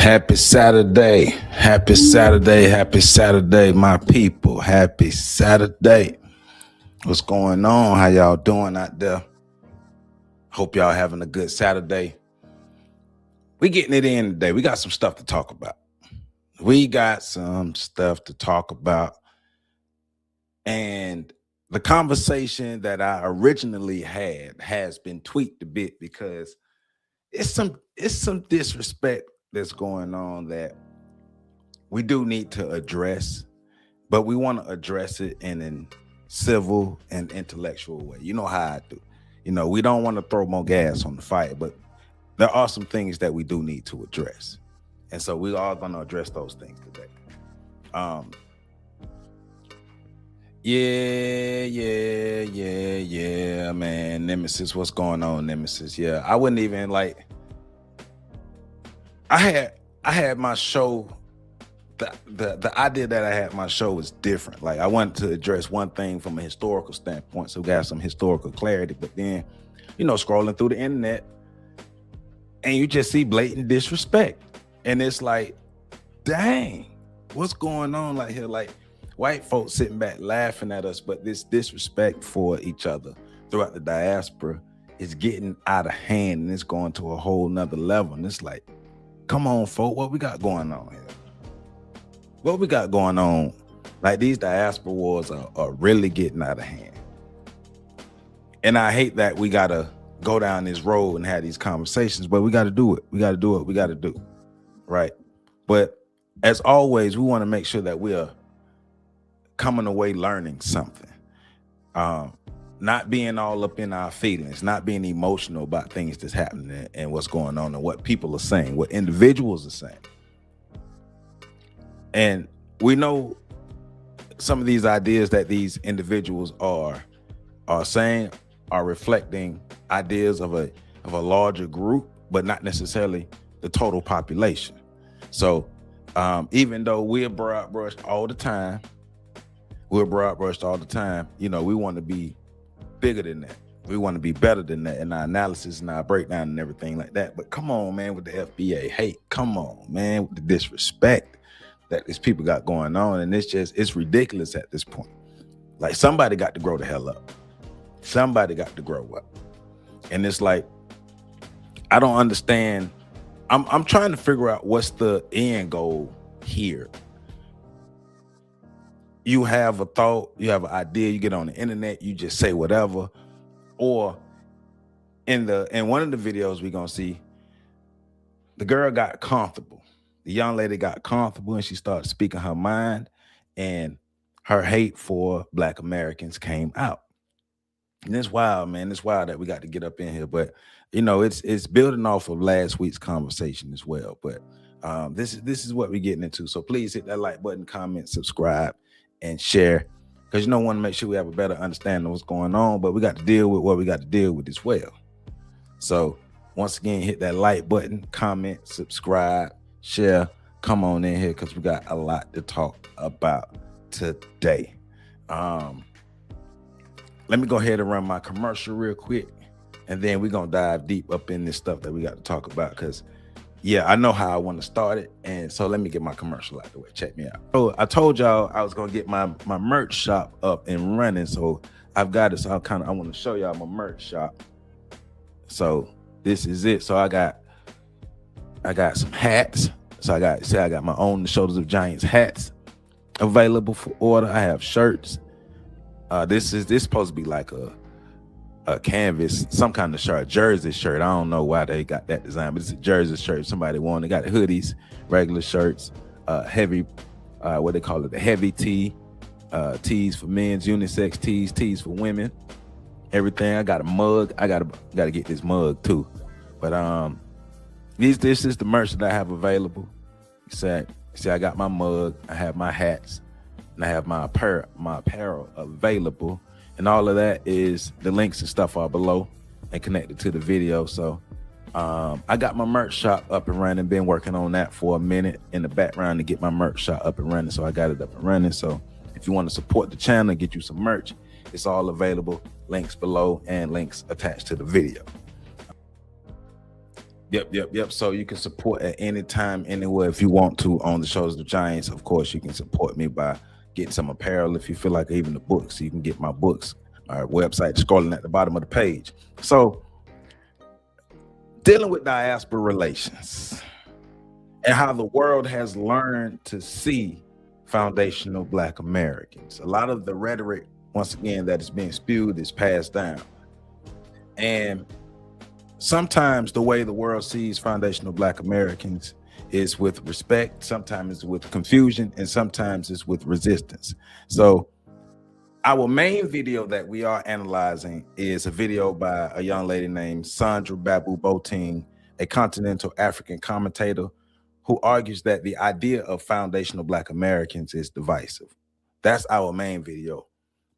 Happy Saturday. Happy Saturday. Happy Saturday, my people. Happy Saturday. What's going on? How y'all doing out there? Hope y'all having a good Saturday. We getting it in today. We got some stuff to talk about. And the conversation that I originally had has been tweaked a bit because it's some disrespect that's going on that we do need to address, but we want to address it in a civil and intellectual way. You know how I do. You know, we don't want to throw more gas on the fire, but there are some things that we do need to address. And so we are going to address those things today. Yeah, man. Nemesis, what's going on, Nemesis? Yeah, I wouldn't even like. I had my show. The idea that I had my show was different. Like, I wanted to address one thing from a historical standpoint, so we got some historical clarity. But then, you know, scrolling through the internet, and you just see blatant disrespect, and it's like, dang, what's going on? Like here, like white folks sitting back laughing at us, but this disrespect for each other throughout the diaspora is getting out of hand, and it's going to a whole nother level. And it's like, come on, folk, what we got going on here? What we got going on? Like, these diaspora wars are really getting out of hand. And I hate that we got to go down this road and have these conversations, but we got to do it. We got to do what we got to do, right? But as always, we want to make sure that we are coming away learning something. Not being all up in our feelings, not being emotional about things that's happening and what's going on and what people are saying, what individuals are saying. And we know some of these ideas that these individuals are saying are reflecting ideas of a larger group, but not necessarily the total population. So even though we're broad brushed all the time, you know, we want to be bigger than that. We want to be better than that in our analysis and our breakdown and everything like that. But come on, man, with the FBA. Hey, come on, man, with the disrespect that these people got going on. And it's ridiculous at this point. Like, somebody got to grow the hell up. Somebody got to grow up. And it's like, I don't understand. I'm trying to figure out what's the end goal here. You have a thought, you have an idea, you get on the internet, you just say whatever. Or in one of the videos we're gonna see, the girl got comfortable. The young lady got comfortable and she started speaking her mind, and her hate for Black Americans came out. And it's wild, man. It's wild that we got to get up in here. But you know, it's building off of last week's conversation as well. But this is what we're getting into. So please hit that like button, comment, subscribe, and share, because you know, want to make sure we have a better understanding of what's going on, but we got to deal with what we got to deal with as well. So once again, hit that like button, comment, subscribe, share. Come on in here, because we got a lot to talk about today. Let me go ahead and run my commercial real quick, and then we're gonna dive deep up in this stuff that we got to talk about, because yeah, I know how I want to start it. And so let me get my commercial out the way. Check me out. So I told y'all I was going to get my merch shop up and running. So I've got it. So I want to show y'all my merch shop. So this is it. So I got some hats. So I got my own The Shoulders of Giants hats available for order. I have shirts. This is supposed to be like a canvas, some kind of shirt, jersey shirt. I don't know why they got that design, but it's a jersey shirt. Somebody wanted. Got hoodies, regular shirts, heavy, what they call it, the heavy tee, tees for men's, unisex tees for women, everything. I got a mug. I gotta get this mug too. But this is the merch that I have available. See, I got my mug, I have my hats, and I have my apparel available. And all of that is, the links and stuff are below and connected to the video. So I got my merch shop up and running. Been working on that for a minute in the background to get my merch shop up and running. So I got it up and running. So if you want to support the channel, get you some merch, it's all available. Links below and links attached to the video. Yep. So you can support at any time, anywhere, if you want to, on the Shoulders of Giants. Of course, you can support me by getting some apparel if you feel like, even the books. You can get my books, our website, scrolling at the bottom of the page. So, dealing with diaspora relations and how the world has learned to see foundational Black Americans. A lot of the rhetoric, once again, that is being spewed is passed down. And sometimes the way the world sees foundational Black Americans is with respect, sometimes it's with confusion, and sometimes it's with resistance. So our main video that we are analyzing is a video by a young lady named Sandra Babu Boateng, a continental African commentator who argues that the idea of foundational Black Americans is divisive. That's our main video.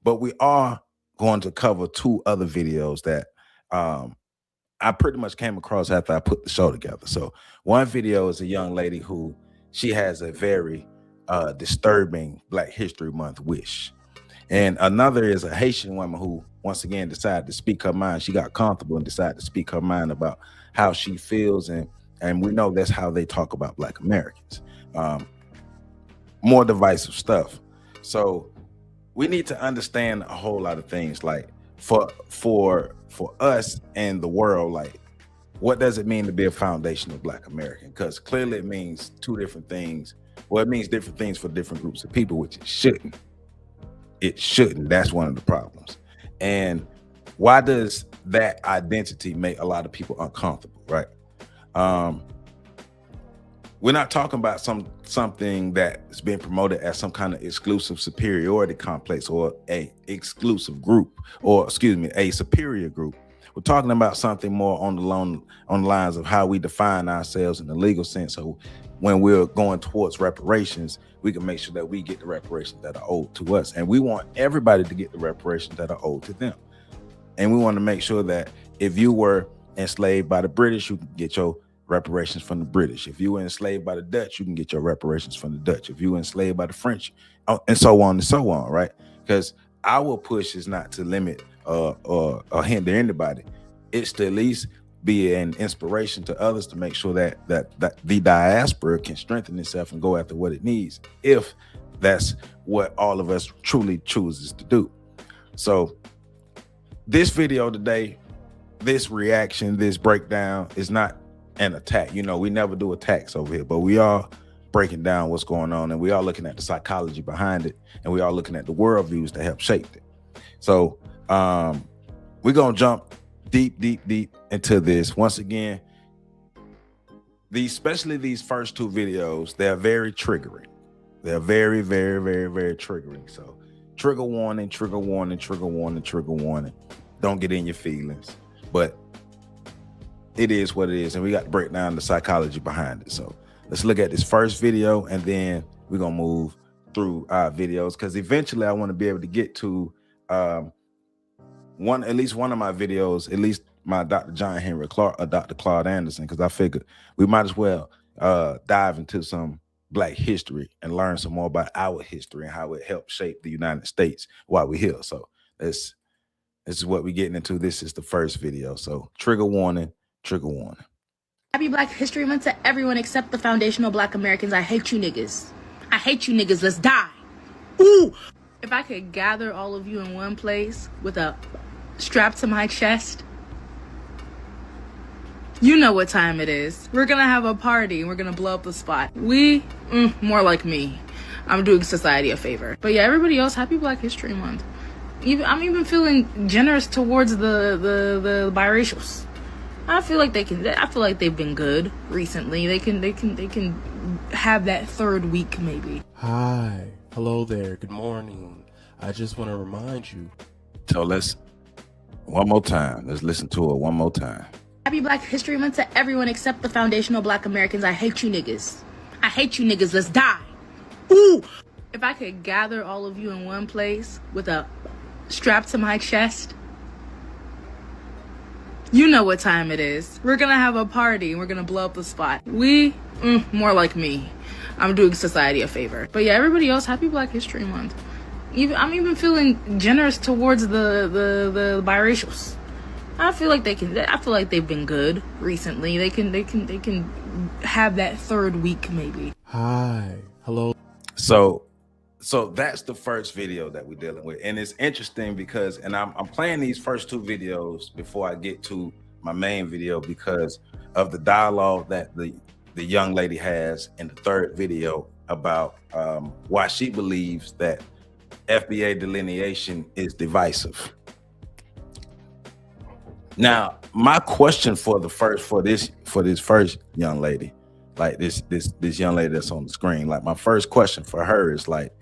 But we are going to cover two other videos that I pretty much came across after I put the show together. So one video is a young lady who, she has a very disturbing Black History Month wish. And another is a Haitian woman who, once again, decided to speak her mind. She got comfortable and decided to speak her mind about how she feels. And we know that's how they talk about Black Americans. More divisive stuff. So we need to understand a whole lot of things, like for us and the world, like, what does it mean to be a foundational Black American? Because clearly it means two different things. Well, it means different things for different groups of people, which it shouldn't. It shouldn't. That's one of the problems. And why does that identity make a lot of people uncomfortable, right? We're not talking about something that's being promoted as some kind of exclusive superiority complex or a exclusive group, or excuse me, a superior group. We're talking about something more on the lines of how we define ourselves in the legal sense. So when we're going towards reparations, we can make sure that we get the reparations that are owed to us. And we want everybody to get the reparations that are owed to them. And we want to make sure that if you were enslaved by the British, you can get your reparations from the British. If you were enslaved by the Dutch, you can get your reparations from the Dutch. If you were enslaved by the French, and so on and so on, right? Because our push is not to limit or hinder anybody. It's to at least be an inspiration to others to make sure that the diaspora can strengthen itself and go after what it needs, if that's what all of us truly chooses to do. So this video today, this reaction, this breakdown is not an attack. You know, we never do attacks over here, but we are breaking down what's going on, and we are looking at the psychology behind it, and we are looking at the worldviews that help shape it. So we're gonna jump deep into this. Once again, especially these first two videos, they're very triggering. They're very triggering. So trigger warning, trigger warning, trigger warning, trigger warning. Don't get in your feelings, but it is what it is, and we got to break down the psychology behind it. So let's look at this first video, and then we're gonna move through our videos, because eventually I want to be able to get to at least one of my videos, at least my Dr. John Henry Clark or Dr. Claude Anderson, because I figured we might as well dive into some Black history and learn some more about our history and how it helped shape the United States while we're here. So this is what we're getting into. This is the first video. So trigger warning, trigger warning. Happy Black History Month to everyone except the foundational Black Americans. I hate you niggas. I hate you niggas. Let's die. Ooh. If I could gather all of you in one place with a strap to my chest, you know what time it is. We're gonna have a party and we're gonna blow up the spot. More like me. I'm doing society a favor. But yeah, everybody else, happy Black History Month. I'm even feeling generous towards the biracials. I feel like they've been good recently. They can have that third week maybe. Hi. Hello there. Good morning. I just want to remind you. So one more time. Let's listen to it one more time. Happy Black History Month to everyone except the foundational Black Americans. I hate you niggas. I hate you niggas. Let's die. Ooh. If I could gather all of you in one place with a strap to my chest, you know what time it is. We're gonna have a party and we're gonna blow up the spot. More like me. I'm doing society a favor. But yeah, everybody else, happy Black History Month. I'm even feeling generous towards the biracials. I feel like they can. I feel like they've been good recently. They can have that third week maybe. Hi. Hello. So that's the first video that we're dealing with, and it's interesting because, and I'm playing these first two videos before I get to my main video because of the dialogue that the young lady has in the third video about why she believes that FBA delineation is divisive. Now, my question for this first young lady, like this young lady that's on the screen, like my first question for her is like,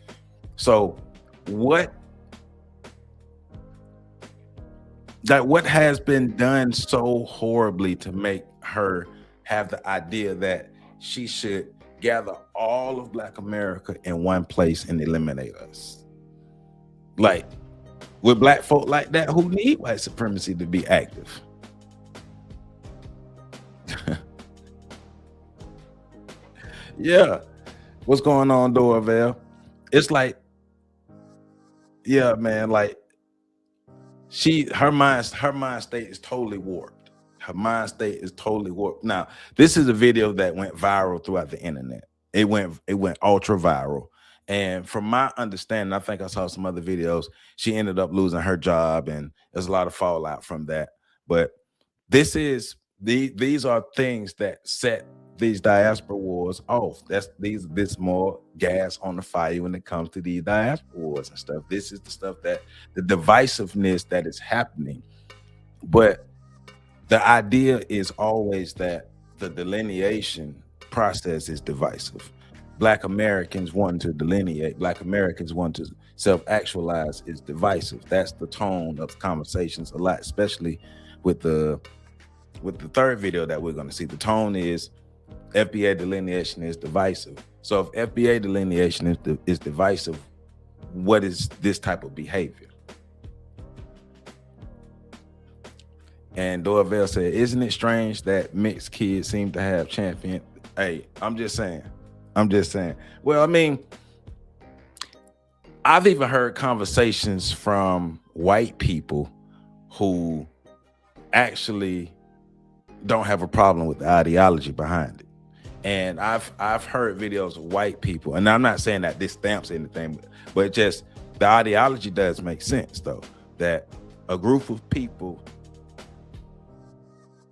so what has been done so horribly to make her have the idea that she should gather all of Black America in one place and eliminate us? Like, with Black folk like that who need white supremacy to be active. Yeah. What's going on, Dorvell? It's like, yeah, man, like her mind state is totally warped. Her mind state is totally warped. Now, this is a video that went viral throughout the internet. It went ultra viral. And from my understanding, I think I saw some other videos, she ended up losing her job, and there's a lot of fallout from that. But these are things that set these diaspora wars off. This more gas on the fire when it comes to these diaspora wars and stuff. This is the stuff that the divisiveness that is happening. But the idea is always that the delineation process is divisive. Black Americans wanting to delineate, Black Americans want to self-actualize is divisive. That's the tone of conversations a lot, especially with the third video that we're going to see. The tone is FBA delineation is divisive. So if FBA delineation is divisive, what is this type of behavior? And Dorvell said, isn't it strange that mixed kids seem to have champion? Hey, I'm just saying. Well, I mean, I've even heard conversations from white people who actually don't have a problem with the ideology behind it. And I've heard videos of white people, and I'm not saying that this stamps anything, but just the ideology does make sense, though, that a group of people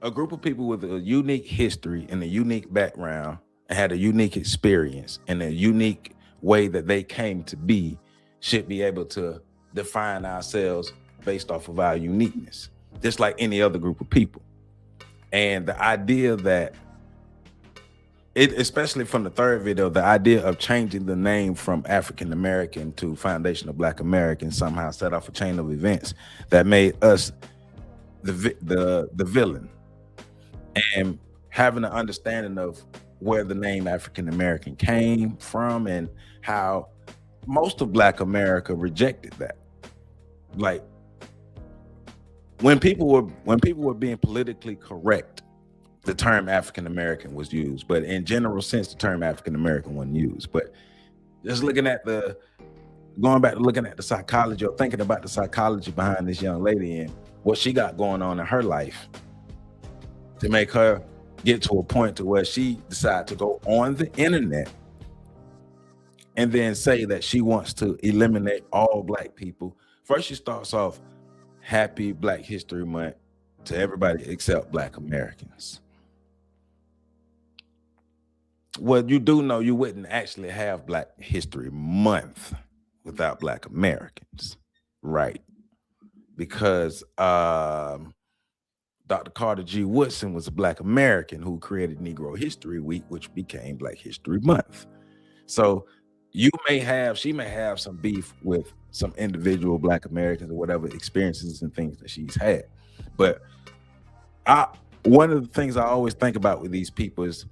with a unique history and a unique background and had a unique experience and a unique way that they came to be should be able to define ourselves based off of our uniqueness, just like any other group of people. And the idea that especially from the third video, the idea of changing the name from African American to Foundation of Black Americans somehow set off a chain of events that made us the villain. And having an understanding of where the name African American came from and how most of Black America rejected that. Like, when people were being politically correct, the term African American was used, but in general sense, the term African American wasn't used. But just looking at the psychology, or thinking about the psychology behind this young lady and what she got going on in her life to make her get to a point to where she decided to go on the internet and then say that she wants to eliminate all Black people. First, she starts off, happy Black History Month to everybody except Black Americans. Well, you do know you wouldn't actually have Black History Month without Black Americans, right? Because Dr. Carter G. Woodson was a Black American who created Negro History Week, which became Black History Month. So she may have some beef with some individual Black Americans or whatever experiences and things that she's had. But one of the things I always think about with these people is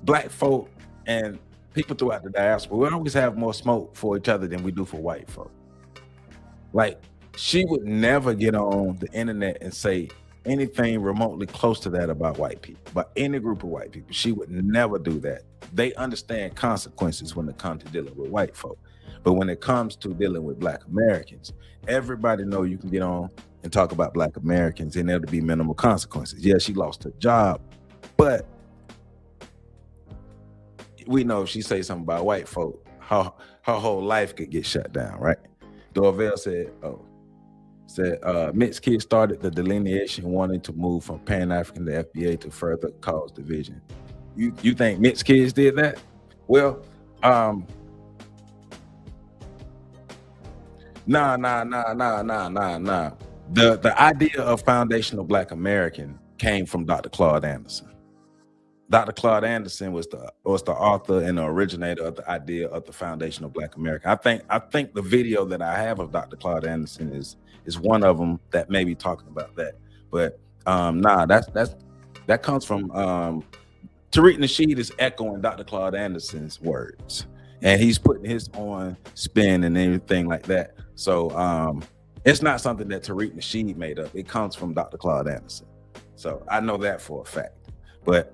Black folk and people throughout the diaspora, we always have more smoke for each other than we do for white folk. Like, she would never get on the internet and say anything remotely close to that about white people, about any group of white people. She would never do that. They understand consequences when it comes to dealing with white folk. But when it comes to dealing with Black Americans, everybody know you can get on and talk about Black Americans, and there'll be minimal consequences. Yeah, she lost her job, but we know if she say something about white folk, her whole life could get shut down, right? Dorvell said, mixed kids started the delineation wanting to move from Pan-African to FBA to further cause division. You think mixed kids did that? Well, nah. The idea of foundational Black American came from Dr. Claude Anderson. Dr. Claude Anderson was the author and the originator of the idea of the foundational Black American. I think the video that I have of Dr. Claude Anderson is one of them that may be talking about that. But that comes from Tariq Nasheed is echoing Dr. Claude Anderson's words, and he's putting his own spin and everything like that. So it's not something that Tariq Nasheed made up. It comes from Dr. Claude Anderson. So I know that for a fact. But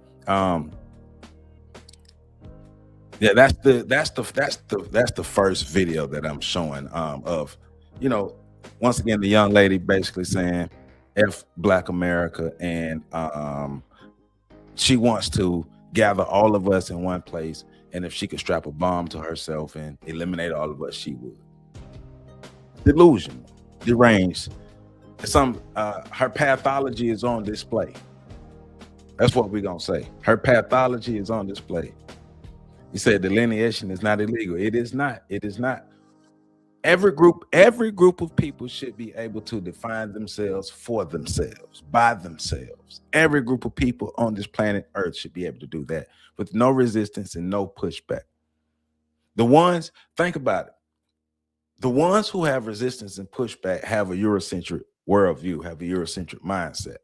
yeah, that's the first video that I'm showing of, you know, once again, the young lady basically saying F Black America, and she wants to gather all of us in one place, and if she could strap a bomb to herself and eliminate all of us, she would. Delusional, deranged. Her pathology is on display. That's what we're gonna say. Her pathology is on display. He said delineation is not illegal. It is not. It is not. Every group of people should be able to define themselves for themselves, by themselves. Every group of people on this planet Earth should be able to do that with no resistance and no pushback. Think about it. The ones who have resistance and pushback have a Eurocentric worldview, have a Eurocentric mindset.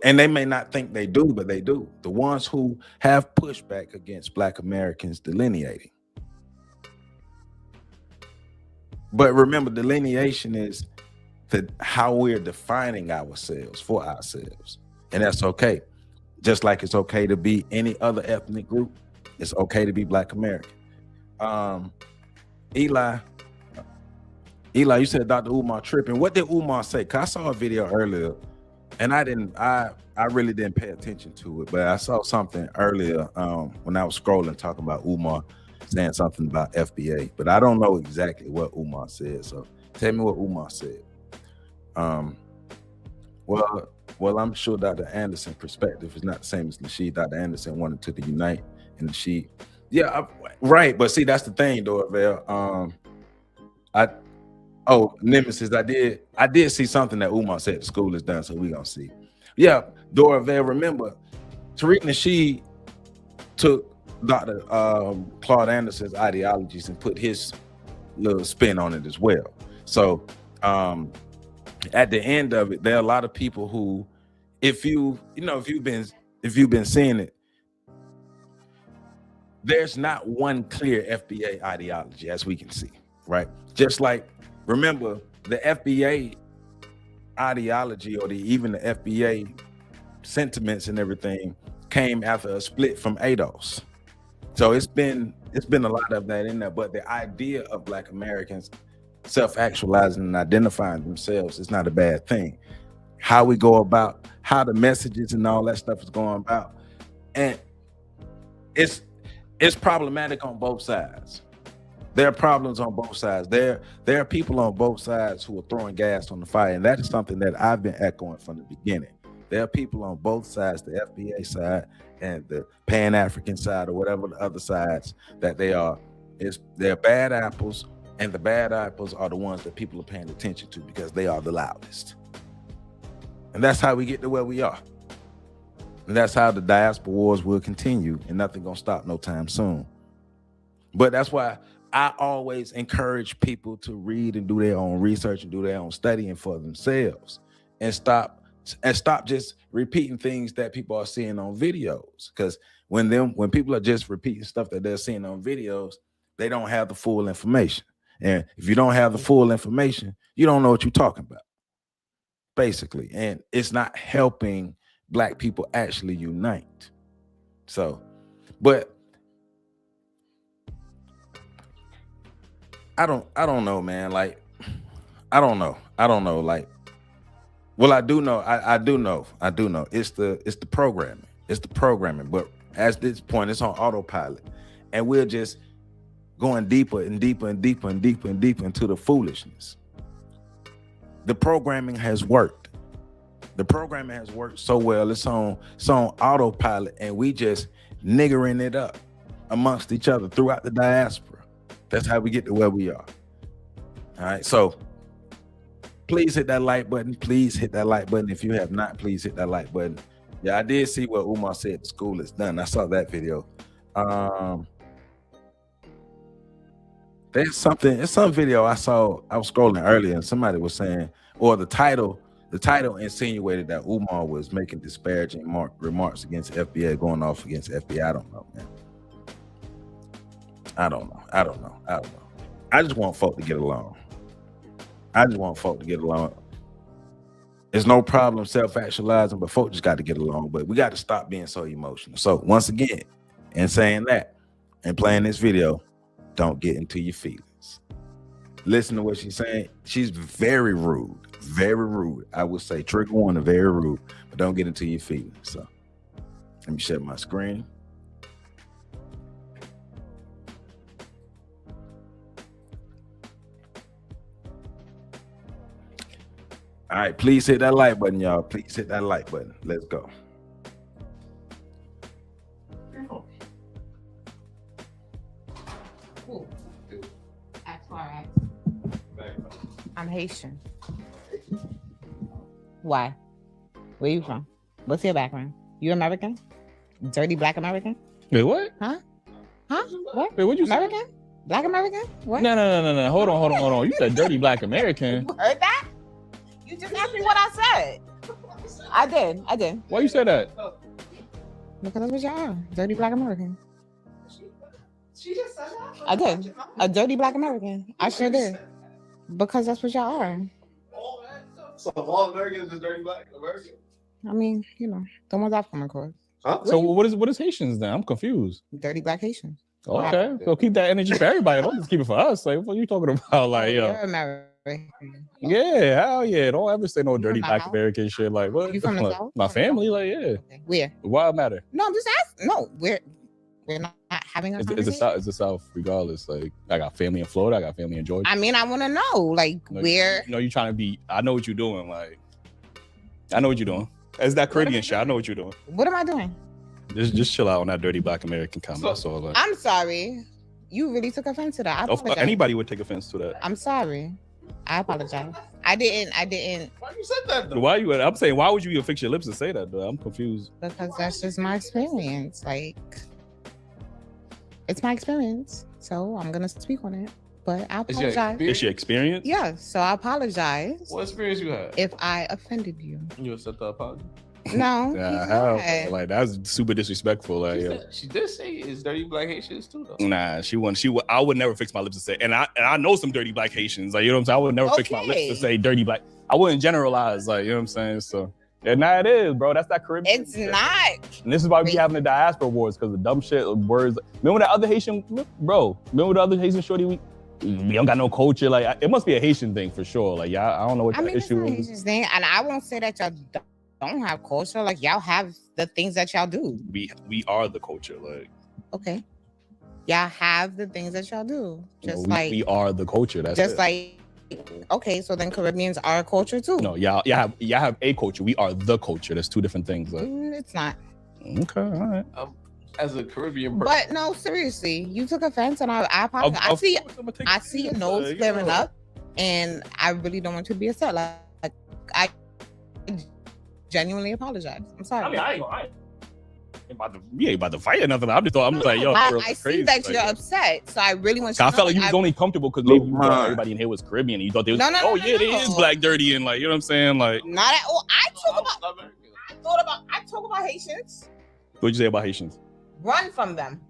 And they may not think they do, but they do. The ones who have pushback against Black Americans delineating. But remember, delineation is how we're defining ourselves for ourselves. And that's okay. Just like it's okay to be any other ethnic group, it's okay to be Black American. Eli, you said Dr. Umar tripping. What did Umar say? 'Cause I saw a video earlier, and I really didn't pay attention to it, but I saw something earlier when I was scrolling talking about Umar saying something about FBA, but I don't know exactly what Umar said. So tell me what Umar said. Well, I'm sure Dr. Anderson's perspective is not the same as Nasheed. Dr. Anderson wanted to unite, and Nasheed, yeah, right. But see, that's the thing, Dorvell. Nemesis, I did see something that Umar said the school is done, so we gonna see. Yeah, Dorvell, remember, Tariq Nasheed took Dr. Claude Anderson's ideologies and put his little spin on it as well. So at the end of it, there are a lot of people who, if you've been seeing it, there's not one clear FBA ideology, as we can see, right? Just like, remember, the FBA ideology, or even the FBA sentiments and everything, came after a split from ADOS. So it's been a lot of that in there. But the idea of Black Americans self-actualizing and identifying themselves is not a bad thing. How we go about, how the messages and all that stuff is going about, and it's problematic on both sides. There are problems on both sides. There are people on both sides who are throwing gas on the fire, and that is something that I've been echoing from the beginning. There are people on both sides, the FBA side and the Pan-African side, or whatever the other sides that they are. They're bad apples, and the bad apples are the ones that people are paying attention to because they are the loudest. And that's how we get to where we are. And that's how the diaspora wars will continue, and nothing gonna stop no time soon. But that's why I always encourage people to read and do their own research and do their own studying for themselves, and stop just repeating things that people are seeing on videos. Because when people are just repeating stuff that they're seeing on videos, they don't have the full information. And if you don't have the full information, you don't know what you're talking about, basically. And it's not helping Black people actually unite. So, but I don't know, man. Like, I don't know. Like, well, I do know. I do know. It's the programming. It's the programming. But at this point, it's on autopilot, and we're just going deeper and deeper and deeper and deeper and deeper into the foolishness. The programming has worked. The programming has worked so well. It's on autopilot, and we just niggering it up amongst each other throughout the diaspora. That's how we get to where we are. All right, so please hit that like button. Please hit that like button. If you have not, please hit that like button. Yeah, I did see what Umar said. The school is done. I saw that video. There's some video I saw. I was scrolling earlier, and somebody was saying, or the title insinuated that Umar was making disparaging remarks against FBA, going off against FBA. I don't know, man. I don't know. I just want folk to get along. There's no problem self-actualizing, but folk just got to get along. But we got to stop being so emotional. So once again, in saying that and playing this video, don't get into your feelings. Listen to what she's saying. She's very rude. Very rude. I would say trigger warning, very rude, but don't get into your feelings. So let me share my screen. All right, please hit that like button, y'all. Please hit that like button. Let's go. Cool. I'm Haitian. Why? Where you from? What's your background? You American? Dirty black American? Wait, what? Huh? What? Wait, what you American? say? Black American? What? No. Hold on. You said dirty black American. You heard that? You just asked me what I said. I did. Why you say that? Because that's what y'all are. Dirty black American. She just said that? I did. A dirty black American. I sure did. Because that's what y'all are. So all Americans is dirty black American? I mean, you know, the ones I've come across. Huh? So what is Haitians then? I'm confused. Dirty black Haitians. Okay, so keep that energy for everybody. Don't just keep it for us. Like, what are you talking about? Like, You're yo, American. yeah, hell yeah. Don't ever say no dirty my black house? American shit. Like, what? You from the Like, South? my family, like, yeah. Okay. Where? Why it matter? No, I'm just asking. No, we're not having a It's conversation. the South, regardless. Like, I got family in Florida. I got family in Georgia. I mean, I want to know, like, No, where. You know, you trying to be. I know what you're doing. Like, I know what you're doing. It's that Caribbean shit. I know what you're doing. What am I doing? Just chill out on that dirty black American comment. That's all. Like, I'm sorry. You really took offense to that. I apologize. anybody would take offense to that. I'm sorry. I apologize. I didn't. Why you said that though? Why you? I'm saying, why would you even fix your lips and say that? Though? I'm confused. Because that's just my experience. Like, it's my experience. So I'm going to speak on it. But I Is your apologize. experience? It's your experience. Yeah. So I apologize What experience you had? if I offended you. You accept the apology? No. Yeah, he's how? not. Like, that's super disrespectful. Like, She did say it's dirty black Haitians too though. nah, she wouldn't. I would never fix my lips to say. And I know some dirty black Haitians. Like, you know what I'm saying. I would never fix my lips Okay. to say dirty black. I wouldn't generalize. Like, you know what I'm saying. So. Yeah, nah, it is, bro. That's that Caribbean. It's shit. not. And this is why we having the diaspora wars, because the dumb shit words. Remember that other Haitian, bro? Remember the other Haitian shorty? We don't got no culture. Like, it must be a Haitian thing for sure. Like, y'all, I don't know what I the mean, it's issue not is. Haitian's thing, and I won't say that y'all don't have culture. Like, y'all have the things that y'all do. We are the culture. Like, Okay, y'all have the things that y'all do. you know, Just we are the culture. That's just it. like. Okay, so then Caribbeans are a culture too. No, y'all have a culture. We are the culture. There's two different things. Like, It's not. okay, all right. As a Caribbean person. But no, seriously, you took offense, and I apologize. I see your nose flaring up, and I really don't want you to be upset. Like I genuinely apologize. I'm sorry. I mean, I ain't about to fight or nothing. I'm just like, yo, I bro, see crazy. that Like, you're upset, so I really want you. I to felt know, like you was only comfortable because Look, maybe man. everybody in here was Caribbean and you thought they was No, like, no, oh no, yeah, no, they is no. black dirty and like, you know what I'm saying? Like, Not at all. I talk about Haitians. what'd you say about Haitians? Run from them.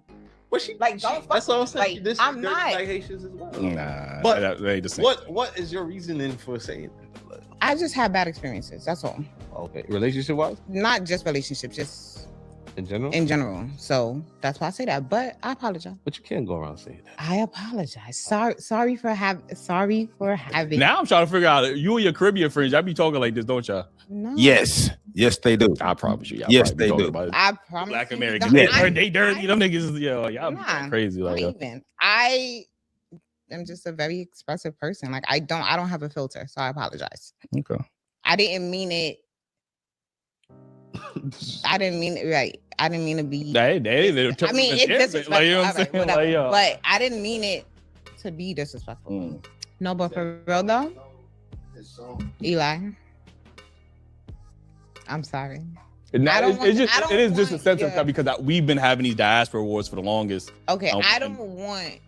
What she Like, don't That's fuck- all I'm saying. like, This I'm is dirty not. black Haitians as well. Nah, But that ain't the same. What is your reasoning for saying that? Like, I just have bad experiences. That's all. okay, relationship wise. Not just relationships, just In general? In general. So that's why I say that. But I apologize. But you can't go around saying that. I apologize. Sorry for having. Now I'm trying to figure out, you and your Caribbean friends, y'all be talking like this, don't y'all? No. Yes, they do. I promise you. Yes, they do. I promise. Black you, Americans, they dirty. Them niggas, y'all crazy. Not Like, even. I am just a very expressive person. Like I don't have a filter, so I apologize. Okay. I didn't mean it. I didn't mean it right. I didn't mean to be. I mean, it's disrespectful. Like, you know what I'm saying? Like, but I didn't mean it to be disrespectful. No, but for real though, Eli, I'm sorry. It is just a sense of time because we've been having these diaspora awards for the longest. Okay, I don't want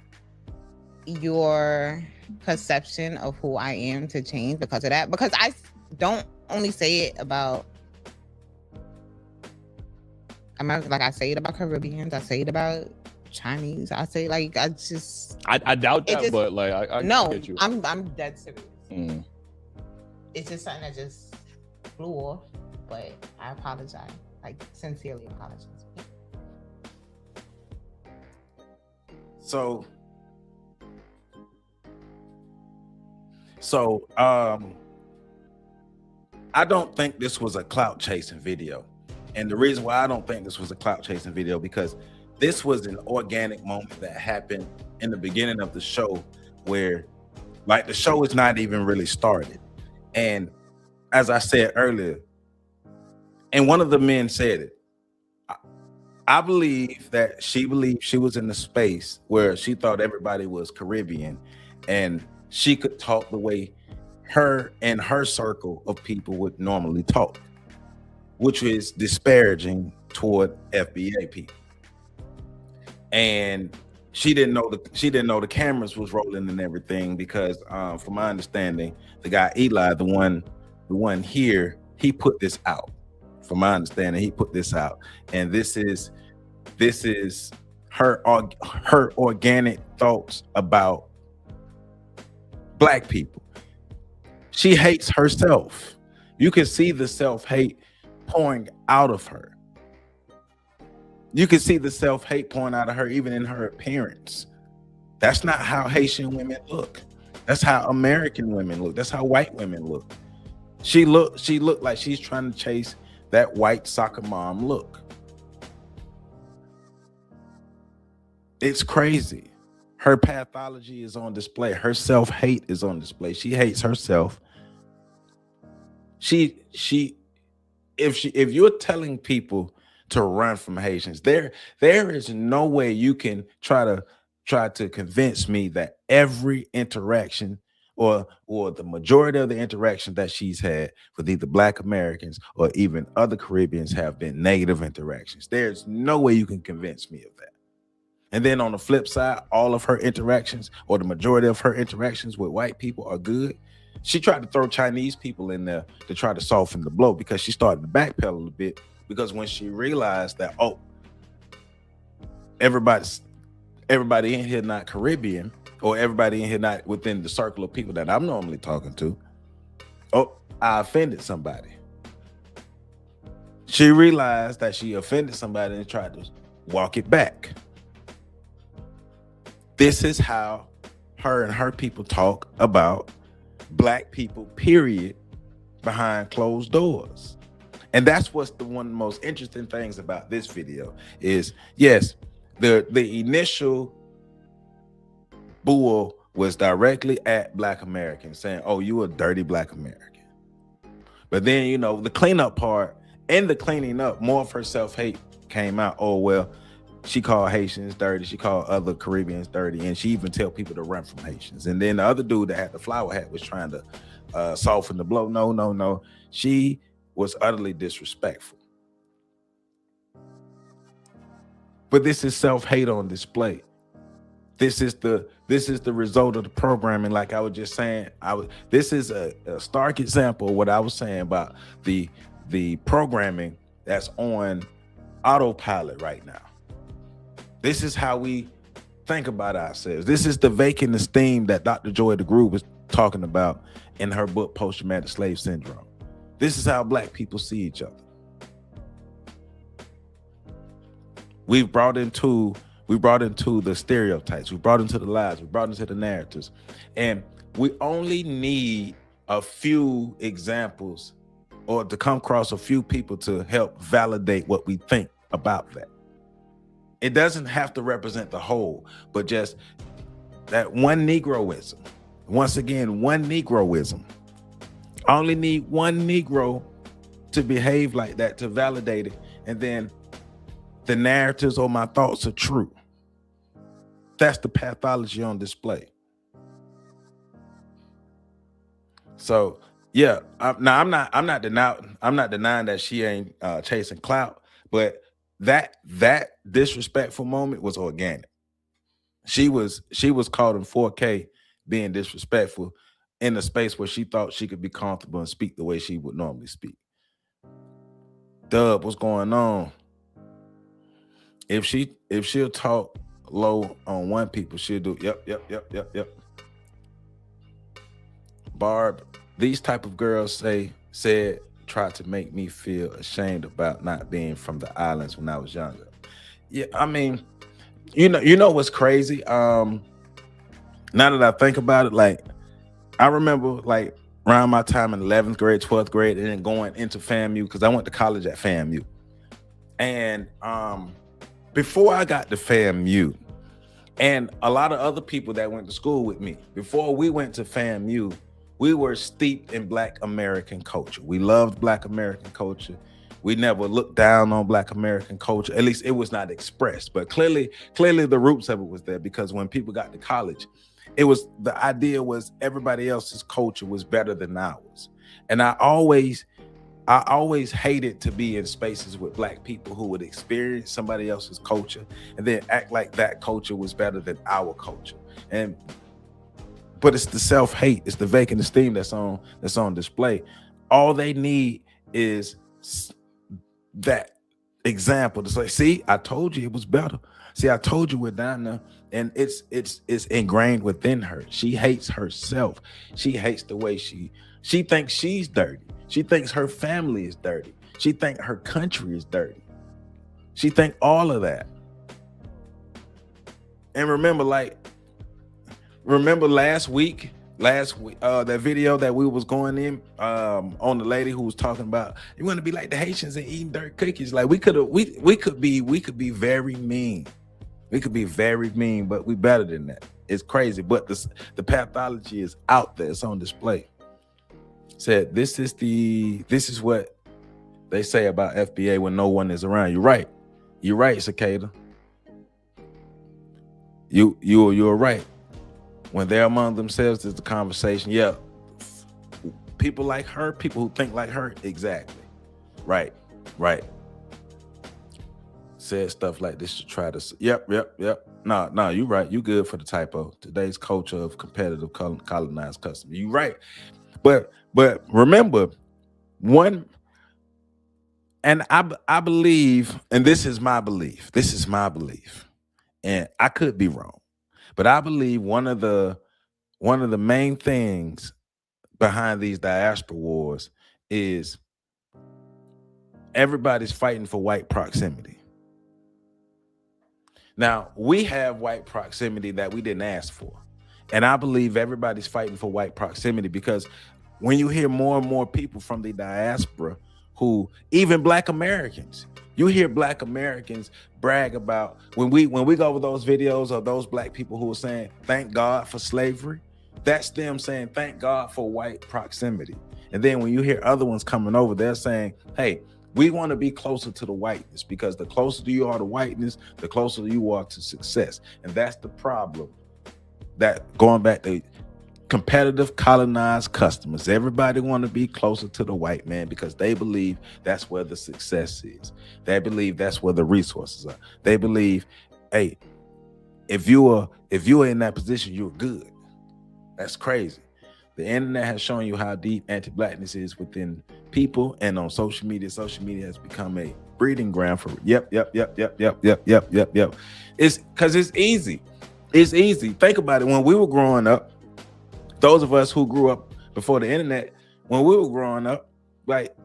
your perception of who I am to change because of that. Because I don't only say it about America, like I say it about Caribbeans, I say it about Chinese, I say like I doubt that, but like I no, get you. I'm dead serious. It's just something that just flew off, but I apologize, like sincerely apologize. So I don't think this was a clout chasing video. And the reason why I don't think this was a clout chasing video, because this was an organic moment that happened in the beginning of the show where like the show is not even really started. And as I said earlier, and one of the men said it, I believe that she believed she was in the space where she thought everybody was Caribbean and she could talk the way her and her circle of people would normally talk, which is disparaging toward FBA people. And she didn't know the cameras was rolling and everything because from my understanding, the guy Eli, the one here, he put this out. From my understanding, he put this out. And this is her organic thoughts about Black people. She hates herself. You can see the self-hate pouring out of her. You can see the self-hate pouring out of her even in her appearance. That's not how Haitian women look. That's how American women look. That's how white women look. She looked like she's trying to chase that white soccer mom look. It's crazy. Her pathology is on display. Her self-hate is on display. She hates herself. If you're telling people to run from Haitians, there is no way you can try to convince me that every interaction or the majority of the interactions that she's had with either Black Americans or even other Caribbeans have been negative interactions. There's no way you can convince me of that. And then on the flip side, all of her interactions or the majority of her interactions with white people are good. She tried to throw Chinese people in there to try to soften the blow because she started to backpedal a little bit, because when she realized that, oh, everybody in here not Caribbean, or everybody in here not within the circle of people that I'm normally talking to, oh, I offended somebody. She realized that she offended somebody and tried to walk it back. This is how her and her people talk about Black people, period, behind closed doors. And that's what's one of the most interesting things about this video is, yes, the initial bull was directly at Black Americans saying, oh, you a dirty Black American. But then, you know, the cleanup part and the cleaning up, more of her self-hate came out. Oh, well, she called Haitians dirty. She called other Caribbeans dirty. And she even tell people to run from Haitians. And then the other dude that had the flower hat was trying to soften the blow. No. She was utterly disrespectful. But this is self-hate on display. This is the result of the programming. Like I was just saying, this is a stark example of what I was saying about the programming that's on autopilot right now. This is how we think about ourselves. This is the vacant esteem that Dr. Joy DeGruy was talking about in her book, Post-Traumatic Slave Syndrome. This is how Black people see each other. We brought into the stereotypes, we brought into the lies, we brought into the narratives, and we only need a few examples or to come across a few people to help validate what we think about that. It doesn't have to represent the whole, but just that one Negroism. Once again, one Negroism. I only need one Negro to behave like that to validate it, and then the narratives or my thoughts are true. That's the pathology on display. So yeah, I'm not denying that she ain't chasing clout, but that disrespectful moment was organic. She was caught in 4K being disrespectful in a space where she thought she could be comfortable and speak the way she would normally speak. Dub, what's going on? If she'll talk low on one people, she'll do yep. Barb, these type of girls said try to make me feel ashamed about not being from the islands when I was younger. Yeah, I mean, you know what's crazy? Now that I think about it, like I remember like around my time in 11th grade, 12th grade, and then going into FAMU, because I went to college at FAMU. And before I got to FAMU, and a lot of other people that went to school with me, before we went to FAMU, we were steeped in Black American culture. We loved Black American culture. We never looked down on Black American culture. At least it was not expressed, but clearly the roots of it was there, because when people got to college, the idea was everybody else's culture was better than ours. And I always hated to be in spaces with Black people who would experience somebody else's culture and then act like that culture was better than our culture. But it's the self-hate, it's the vacant esteem that's on display. All they need is that example to say, see, I told you it was better. See, I told you we're down there. And it's ingrained within her. She hates herself. She hates the way she thinks she's dirty. She thinks her family is dirty. She thinks her country is dirty. She thinks all of that. And remember last week, that video that we was going in on the lady who was talking about you want to be like the Haitians and eating dirt cookies. Like we could be very mean. We could be very mean, but we better than that. It's crazy, but the pathology is out there. It's on display. Said this is what they say about FBA when no one is around. You're right, Cicada. You're right. When they're among themselves, there's the conversation. Yeah, people like her, people who think like her, exactly. Right. Said stuff like this to try to. Yep. No, you right. You good for the typo. Today's culture of competitive colonized customer. You right. But remember, and I believe, and this is my belief, and I could be wrong, but I believe one of the main things behind these diaspora wars is everybody's fighting for white proximity. Now, we have white proximity that we didn't ask for. And I believe everybody's fighting for white proximity because when you hear more and more people from the diaspora who, even Black Americans, you hear Black Americans brag about when we go over those videos of those Black people who are saying, thank God for slavery. That's them saying, thank God for white proximity. And then when you hear other ones coming over, they're saying, hey, we want to be closer to the whiteness because the closer you are to whiteness, the closer you are to success. And that's the problem. That going back to competitive colonized customers, everybody want to be closer to the white man because they believe that's where the success is. They believe that's where the resources are. They believe, hey, if you are in that position, you're good. That's crazy. The internet has shown you how deep anti-blackness is within people, and on social media has become a breeding ground for yep. It's because it's easy. It's easy. Think about it. When we were growing up, those of us who grew up before the internet, when we were growing up, like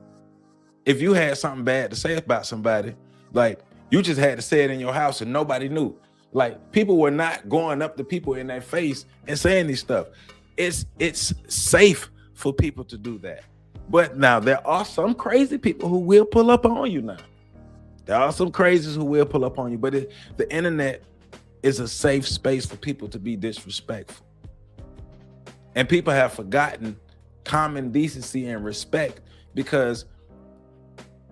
if you had something bad to say about somebody, like You just had to say it in your house and nobody knew. Like, people were not going up to people in their face and saying these stuff. It's safe for people to do that. But now there are some crazy people who will pull up on you now. There are some crazies who will pull up on you, but the internet is a safe space for people to be disrespectful. And people have forgotten common decency and respect, because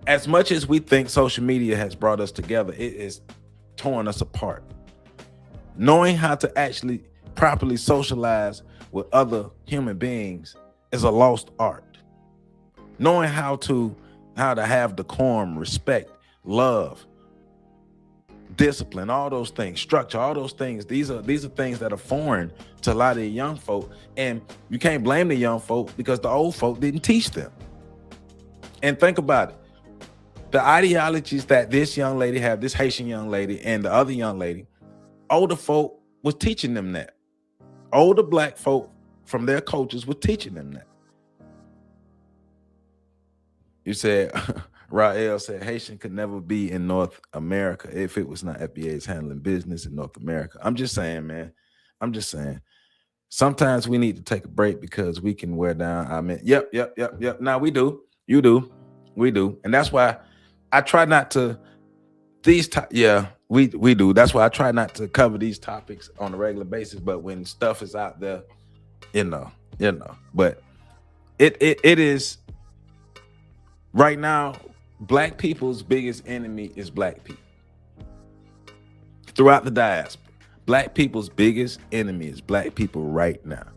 as much as we think social media has brought us together, it is torn us apart. Knowing how to actually properly socialize with other human beings is a lost art. Knowing how to have decorum, respect, love, discipline, all those things, structure, all those things. These are things that are foreign to a lot of the young folk, and you can't blame the young folk because the old folk didn't teach them. And think about it. The ideologies that this young lady have, this Haitian young lady and the other young lady, older folk was teaching them that. Older black folk from their cultures were teaching them that. You said, Rael said, Haitian could never be in North America if it was not FBA's handling business in North America. I'm just saying, man. I'm just saying. Sometimes we need to take a break because we can wear down. I mean, yep. Now we do. You do. We do. And that's why I try not to, we do. That's why I try not to cover these topics on a regular basis. But when stuff is out there, you know. But it is right now, black people's biggest enemy is black people. Throughout the diaspora, black people's biggest enemy is black people right now.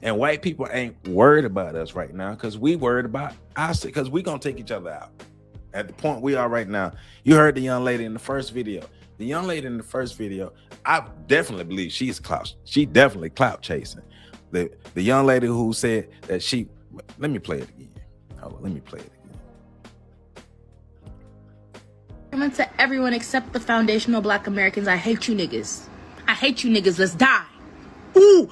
And white people ain't worried about us right now because we worried about us, because we gonna take each other out. At the point we are right now, you heard the young lady in the first video. The young lady in the first video, I definitely believe she's clout. She definitely clout chasing. The young lady who said that she, let me play it again. Hold on, let me play it again. To everyone except the foundational black Americans, I hate you niggas. I hate you niggas. Let's die. Ooh.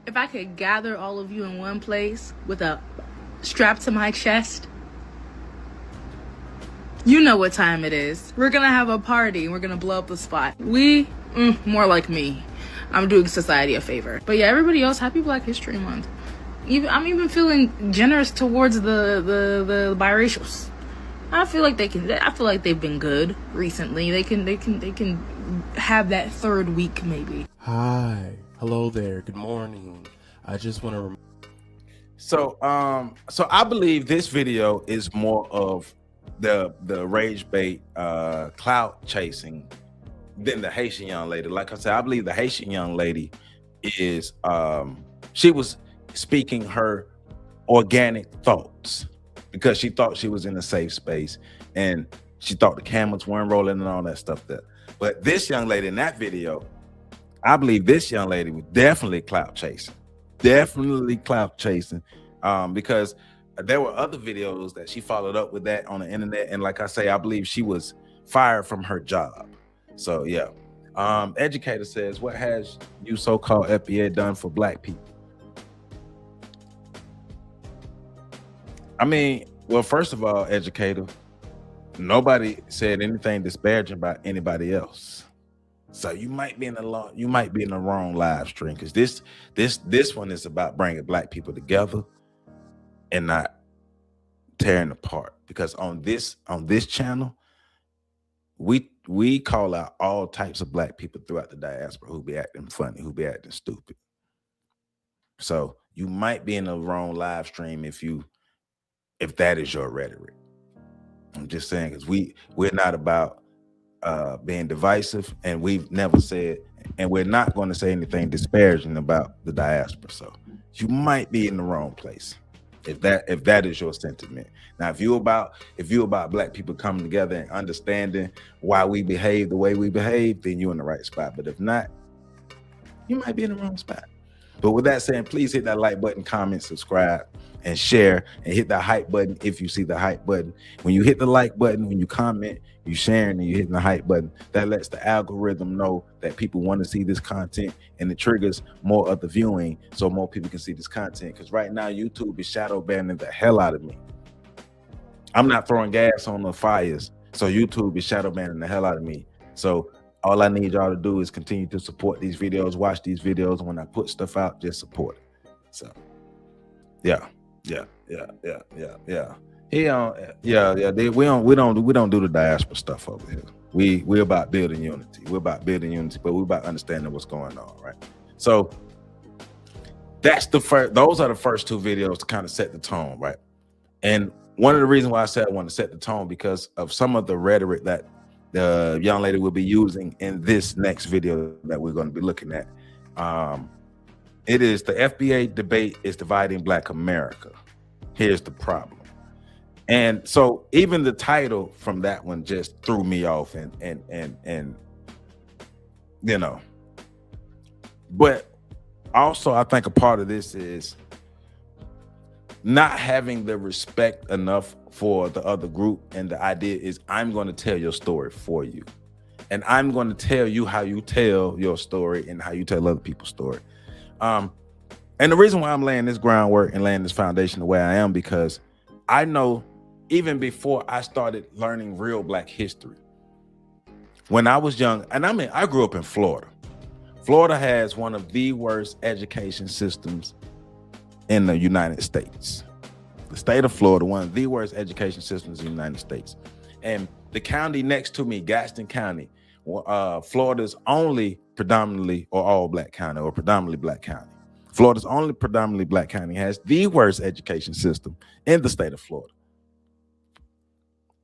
If I could gather all of you in one place with a strap to my chest, you know what time it is. We're gonna have a party. We're gonna blow up the spot. We, more like me. I'm doing society a favor. But yeah, everybody else, happy Black History Month. I'm even feeling generous towards the biracials. I feel like they've been good recently. They can have that third week maybe. Hi, hello there, good morning. I just want to so I believe this video is more of the rage bait clout chasing than the Haitian young lady. Like I said, I believe the Haitian young lady is she was speaking her organic thoughts because she thought she was in a safe space and she thought the cameras weren't rolling and all that stuff there. But this young lady in that video, I believe this young lady was definitely clout chasing. Because there were other videos that she followed up with that on the internet. And like I say, I believe she was fired from her job. So yeah. Educator says, what has you so-called FBA done for black people? I mean, well, first of all, Educator, nobody said anything disparaging about anybody else. So you might be in the wrong live stream, because this one is about bringing black people together and not tearing apart. Because on this channel, we call out all types of black people throughout the diaspora who be acting funny, who be acting stupid. So you might be in the wrong live stream if that is your rhetoric. I'm just saying, because we're not about being divisive, and we've never said, and we're not going to say anything disparaging about the diaspora. So you might be in the wrong place if that is your sentiment. Now, if you about black people coming together and understanding why we behave the way we behave, then you're in the right spot. But if not, you might be in the wrong spot. But with that saying, please hit that like button, comment, subscribe, and share, and hit that hype button if you see the hype button. When you hit the like button, when you comment, you sharing, and you hitting the hype button, that lets the algorithm know that people want to see this content, and it triggers more of the viewing so more people can see this content. Because right now, YouTube is shadow banning the hell out of me. I'm not throwing gas on the fires So YouTube is shadow banning the hell out of me. So all I need y'all to do is continue to support these videos, watch these videos. When I put stuff out, just support it. So yeah. We don't do the diaspora stuff over here. We're about building unity. We're about building unity, but we're about understanding what's going on, right? So that's the first. Those are the first two videos to kind of set the tone, right? And one of the reasons why I said I want to set the tone because of some of the rhetoric that the young lady will be using in this next video that we're going to be looking at. It is the FBA debate is dividing Black America. Here's the problem. And so even the title from that one just threw me off and you know, but also I think a part of this is not having the respect enough for the other group. And the idea is I'm going to tell your story for you. And I'm going to tell you how you tell your story and how you tell other people's story. And the reason why I'm laying this groundwork and laying this foundation the way I am, because I know even before I started learning real Black history, when I was young, and I grew up in Florida. Florida has one of the worst education systems in the United States. The state of Florida, one of the worst education systems in the United States. And the county next to me, Gaston County, Florida's only predominantly or all Black county or predominantly Black county. Florida's only predominantly Black county has the worst education system in the state of Florida.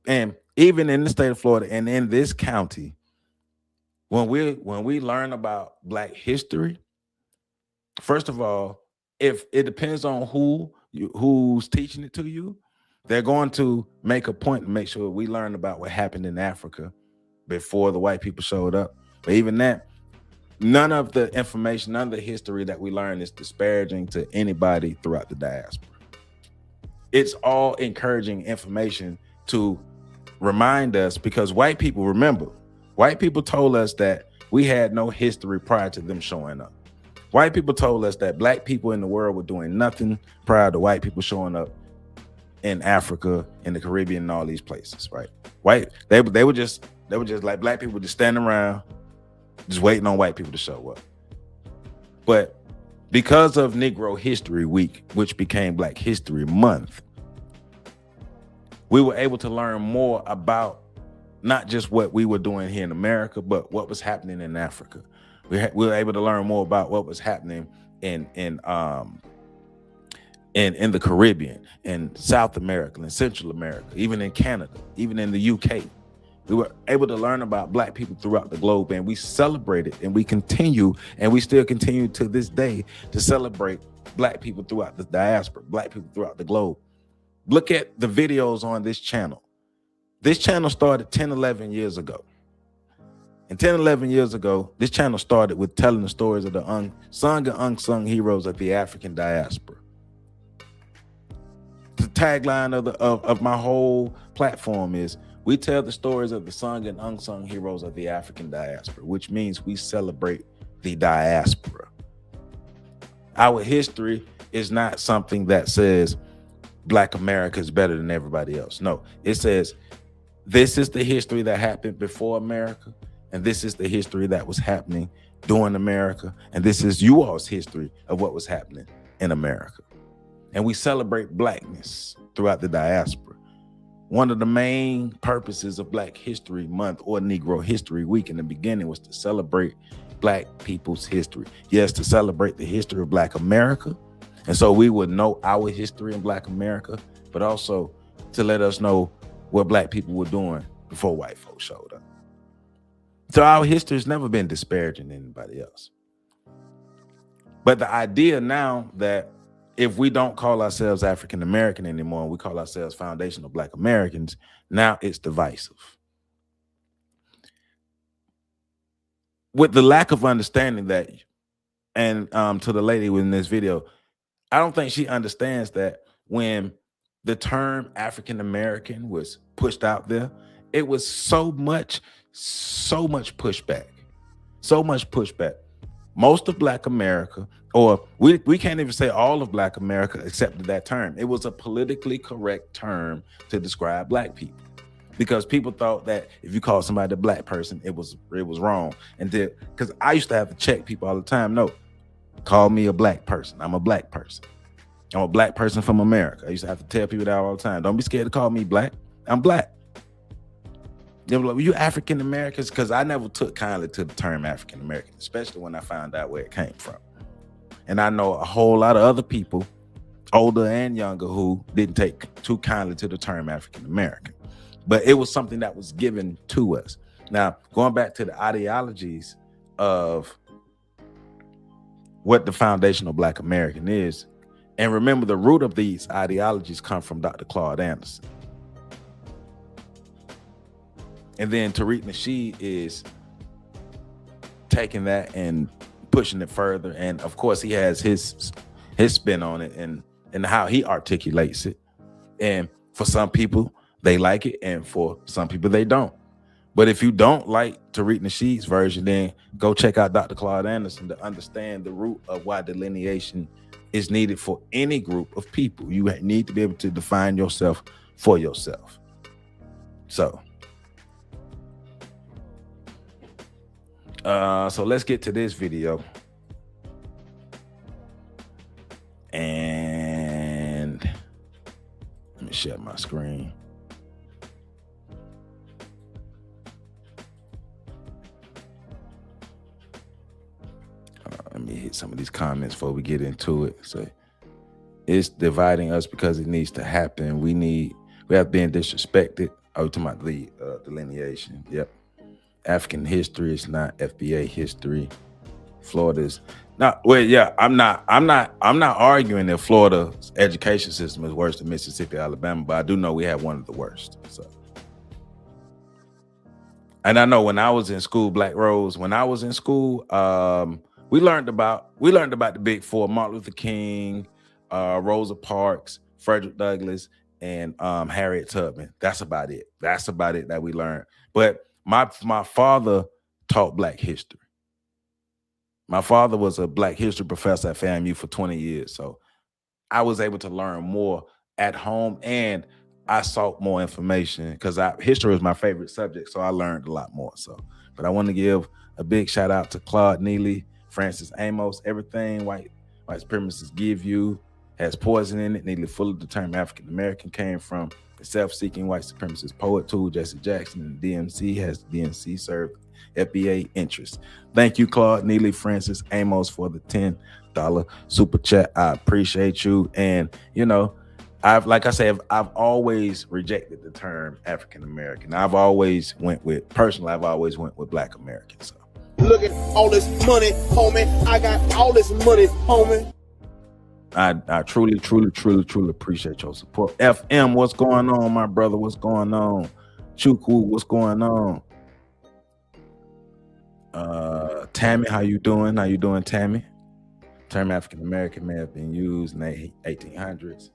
And even in the state of Florida and in this county, when we learn about Black history, first of all, if it depends on who's teaching it to you, they're going to make a point to make sure we learn about what happened in Africa before the white people showed up. But even that, none of the information, none of the history that we learn is disparaging to anybody throughout the diaspora. It's all encouraging information to remind us, because white people, remember, white people told us that we had no history prior to them showing up. White people told us that Black people in the world were doing nothing prior to white people showing up in Africa, in the Caribbean, and all these places, right? They were just like Black people just standing around, just waiting on white people to show up. But because of Negro History Week, which became Black History Month, we were able to learn more about not just what we were doing here in America, but what was happening in Africa. We were able to learn more about what was happening in the Caribbean, in South America, in Central America, even in Canada, even in the UK. We were able to learn about Black people throughout the globe, and we celebrated, and we continue, and we still continue to this day to celebrate Black people throughout the diaspora, Black people throughout the globe. Look at the videos on this channel. This channel started 10, 11 years ago. And 10, 11 years ago, this channel started with telling the stories of the unsung and unsung heroes of the African diaspora. The tagline of my whole platform is, we tell the stories of the sung and unsung heroes of the African diaspora, which means we celebrate the diaspora. Our history is not something that says Black America is better than everybody else. No, it says this is the history that happened before America, and this is the history that was happening during America, and this is you all's history of what was happening in America. And we celebrate Blackness throughout the diaspora. One of the main purposes of Black History Month or Negro History Week in the beginning was to celebrate Black people's history. Yes, to celebrate the history of Black America. And so we would know our history in Black America, but also to let us know what Black people were doing before white folks showed up. So our history has never been disparaging to anybody else. But the idea now that if we don't call ourselves African American anymore, and we call ourselves foundational Black Americans, now it's divisive. With the lack of understanding that, and to the lady in this video, I don't think she understands that when the term African American was pushed out there, it was so much pushback. Most of Black America, or we can't even say all of Black America accepted that term. It was a politically correct term to describe Black people. because people thought that if you called somebody a black person, it was wrong. And because I used to have to check people all the time. No, call me a black person. I'm a black person. I'm a black person from America. I used to have to tell people that all the time. Don't be scared to call me black. I'm black. They were like, well, you African Americans? Because I never took kindly to the term African American, especially when I found out where it came from. And I know a whole lot of other people, older and younger, who didn't take too kindly to the term African American. But it was something that was given to us. Now, going back to the ideologies of what the foundational Black American is, and remember the root of these ideologies come from Dr. Claude Anderson. And then Tariq Nasheed is taking that and pushing it further. And of course, he has his spin on it and how he articulates it. And for some people, they like it. And for some people, they don't. But if you don't like Tariq Nasheed's version, then go check out Dr. Claude Anderson to understand the root of why delineation is needed for any group of people. You need to be able to define yourself for yourself. So let's get to this video. And let me share my screen. Let me hit some of these comments before we get into it. So it's dividing us because it needs to happen. We have been disrespected. Oh, talking about the delineation. Yep. African history is not FBA history. Florida's not. Well, yeah, I'm not arguing that Florida's education system is worse than Mississippi, Alabama, but I do know we have one of the worst. So, and I know when I was in school, Black Rose, when I was in school, we learned about the big four: Martin Luther King, Rosa Parks, Frederick Douglass, and Harriet Tubman. That's about it. That's about it that we learned. But my father taught Black history. My father was a Black history professor at FAMU for 20 years. So I was able to learn more at home, and I sought more information because history was my favorite subject. So I learned a lot more. So, but I want to give a big shout out to Claude Neely, Francis Amos. Everything white supremacists give you has poison in it. Nearly full of the term African American came from the self-seeking white supremacist poet tool, Jesse Jackson, and DMC has DNC served FBA interests. Thank you, Claude Neely, Francis Amos, for the $10 super chat. I appreciate you. And you know, I've always rejected the term African American. I've always went with Black American. So look at all this money, homie. I got all this money, homie. I truly appreciate your support. FM, what's going on, my brother? What's going on? Chukwu, what's going on? Tammy, how you doing? How you doing, Tammy? Term African American may have been used in the 1800s.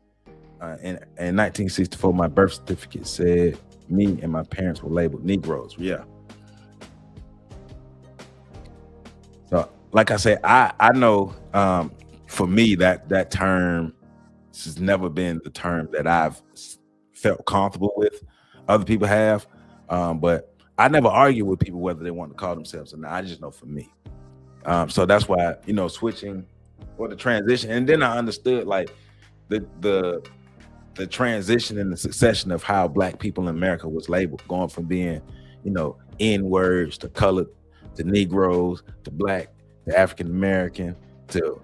In 1964, my birth certificate said me and my parents were labeled Negroes. Yeah. So, like I said, I know for me that term has never been the term that I've felt comfortable with. Other people have, but I never argue with people whether they want to call themselves or not. I just know for me. So that's why, switching or the transition, and then I understood like the transition and the succession of how Black people in America was labeled, going from being, N-words to colored, to Negroes, to Black, to African American, to,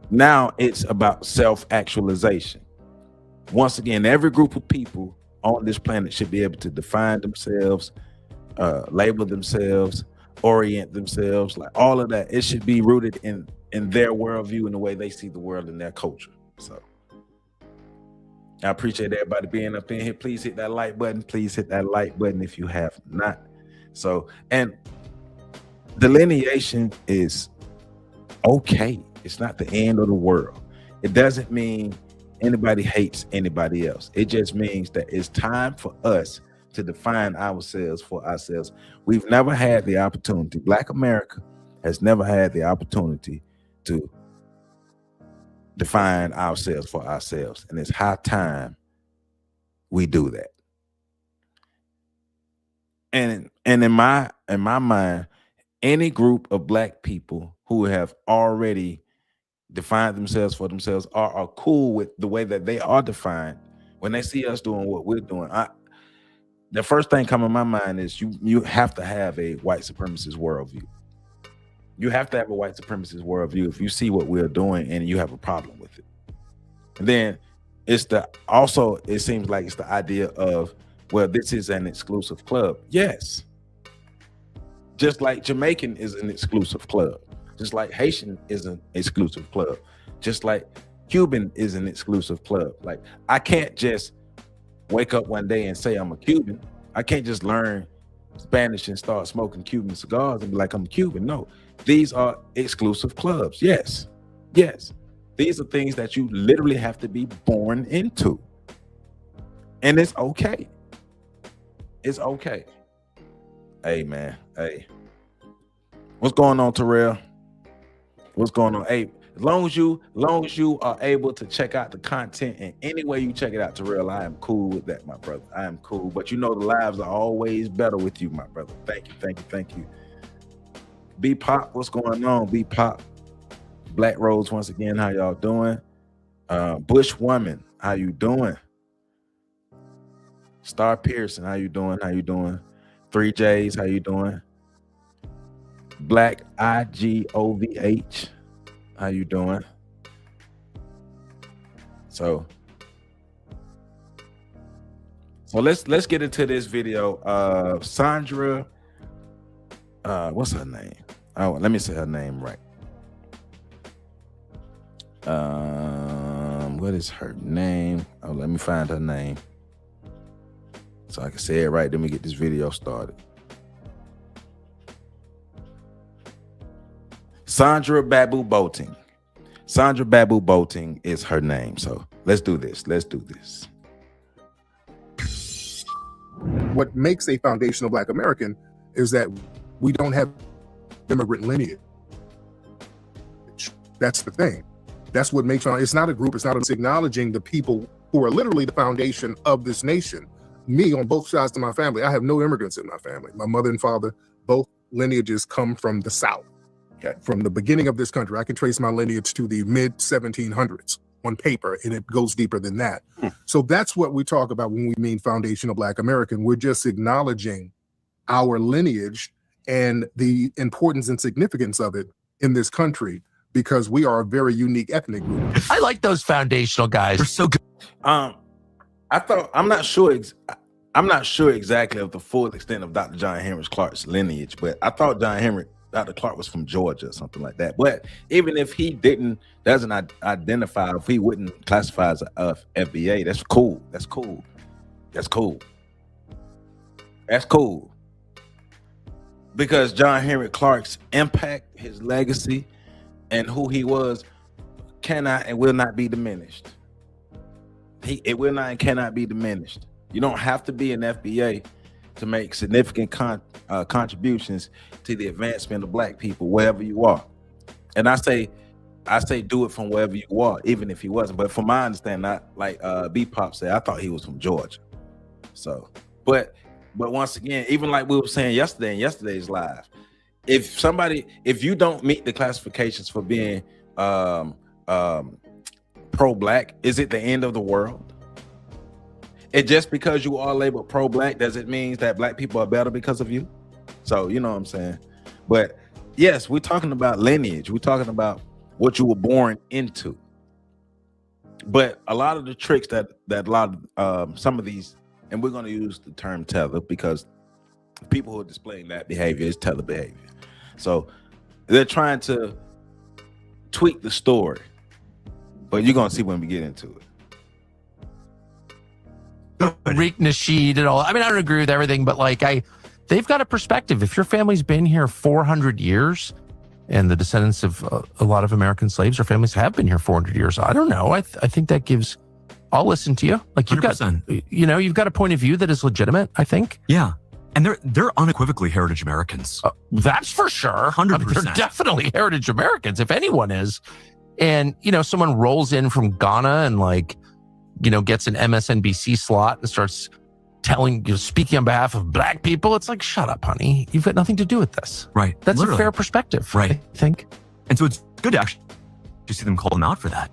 now it's about self-actualization. Once again, every group of people on this planet should be able to define themselves, label themselves, orient themselves, like all of that. It should be rooted in their worldview and the way they see the world and their culture. So I appreciate everybody being up in here. Please hit that like button. Please hit that like button if you have not. So, and delineation is okay. It's not the end of the world. It doesn't mean anybody hates anybody else. It just means that it's time for us to define ourselves for ourselves. We've never had the opportunity. Black America has never had the opportunity to define ourselves for ourselves. And it's high time we do that. And in my mind, any group of Black people who have already defined themselves for themselves are cool with the way that they are defined. When they see us doing what we're doing, the first thing coming to my mind is you have to have a white supremacist worldview. You have to have a white supremacist worldview if you see what we're doing and you have a problem with it. And then it seems like it's the idea of, well, this is an exclusive club. Yes. Just like Jamaican is an exclusive club. Just like Haitian is an exclusive club. Just like Cuban is an exclusive club. Like, I can't just wake up one day and say I'm a Cuban. I can't just learn Spanish and start smoking Cuban cigars and be like, I'm Cuban. No, these are exclusive clubs. Yes. These are things that you literally have to be born into. And it's okay. It's okay. Hey, man. Hey. What's going on, Terrell? What's going on? Hey, as long as you are able to check out the content in any way you check it out, Terrell, I am cool with that, my brother. I am cool. But you know the lives are always better with you, my brother. Thank you. B-Pop, what's going on? B-Pop. Black Rose, once again, how y'all doing? Bush Woman, how you doing? Star Pearson, how you doing? 3Js, how you doing? Black IGOVH, how you doing? So let's get into this video. Sandra, what's her name? Oh, let me say her name right. What is her name? Oh, let me find her name so I can say it right. Then we get this video started. Sandra Babu Boating. Sandra Babu Boating is her name. So let's do this. What makes a foundational Black American is that we don't have immigrant lineage. That's the thing. That's what makes it's not a group. It's not. It's acknowledging the people who are literally the foundation of this nation. Me, on both sides of my family, I have no immigrants in my family. My mother and father, both lineages come from the South. Okay. From the beginning of this country, I can trace my lineage to the mid 1700s on paper, and it goes deeper than that. So that's what we talk about when we mean foundational Black American. We're just acknowledging our lineage and the importance and significance of it in this country, because we are a very unique ethnic group. I like those foundational guys. They're so good. I'm not sure exactly of the full extent of Dr. John Henry Clark's lineage, but I thought Dr. Clark was from Georgia or something like that. But even if he doesn't identify, if he wouldn't classify as a FBA, that's cool. Because John Henry Clark's impact, his legacy, and who he was cannot and will not be diminished. It will not and cannot be diminished. You don't have to be an FBA to make significant contributions to the advancement of Black people wherever you are. And I say do it from wherever you are, even if he wasn't. But from my understanding, not like B-Pop said, I thought he was from Georgia. So, but once again, even like we were saying yesterday in yesterday's live, if you don't meet the classifications for being pro-Black, is it the end of the world? And just because you are labeled pro-Black, does it mean that Black people are better because of you? So, you know what I'm saying? But yes, we're talking about lineage. We're talking about what you were born into. But a lot of the tricks that a lot of some of these, and we're going to use the term tether because people who are displaying that behavior is tether behavior. So they're trying to tweak the story, but you're going to see when we get into it. Rick Nasheed and all. I mean, I don't agree with everything, but like they've got a perspective. If your family's been here 400 years and the descendants of a lot of American slaves or families have been here 400 years, I don't know. I think that gives, I'll listen to you. Like you've 100%. You've got a point of view that is legitimate, I think. Yeah. And they're unequivocally heritage Americans. That's for sure. 100%. They're definitely heritage Americans, if anyone is. And, someone rolls in from Ghana and gets an MSNBC slot and starts speaking on behalf of black people. It's like, shut up, honey. You've got nothing to do with this. Right. That's Literally. a fair perspective, Right. I think. And so it's good to actually see them call them out for that.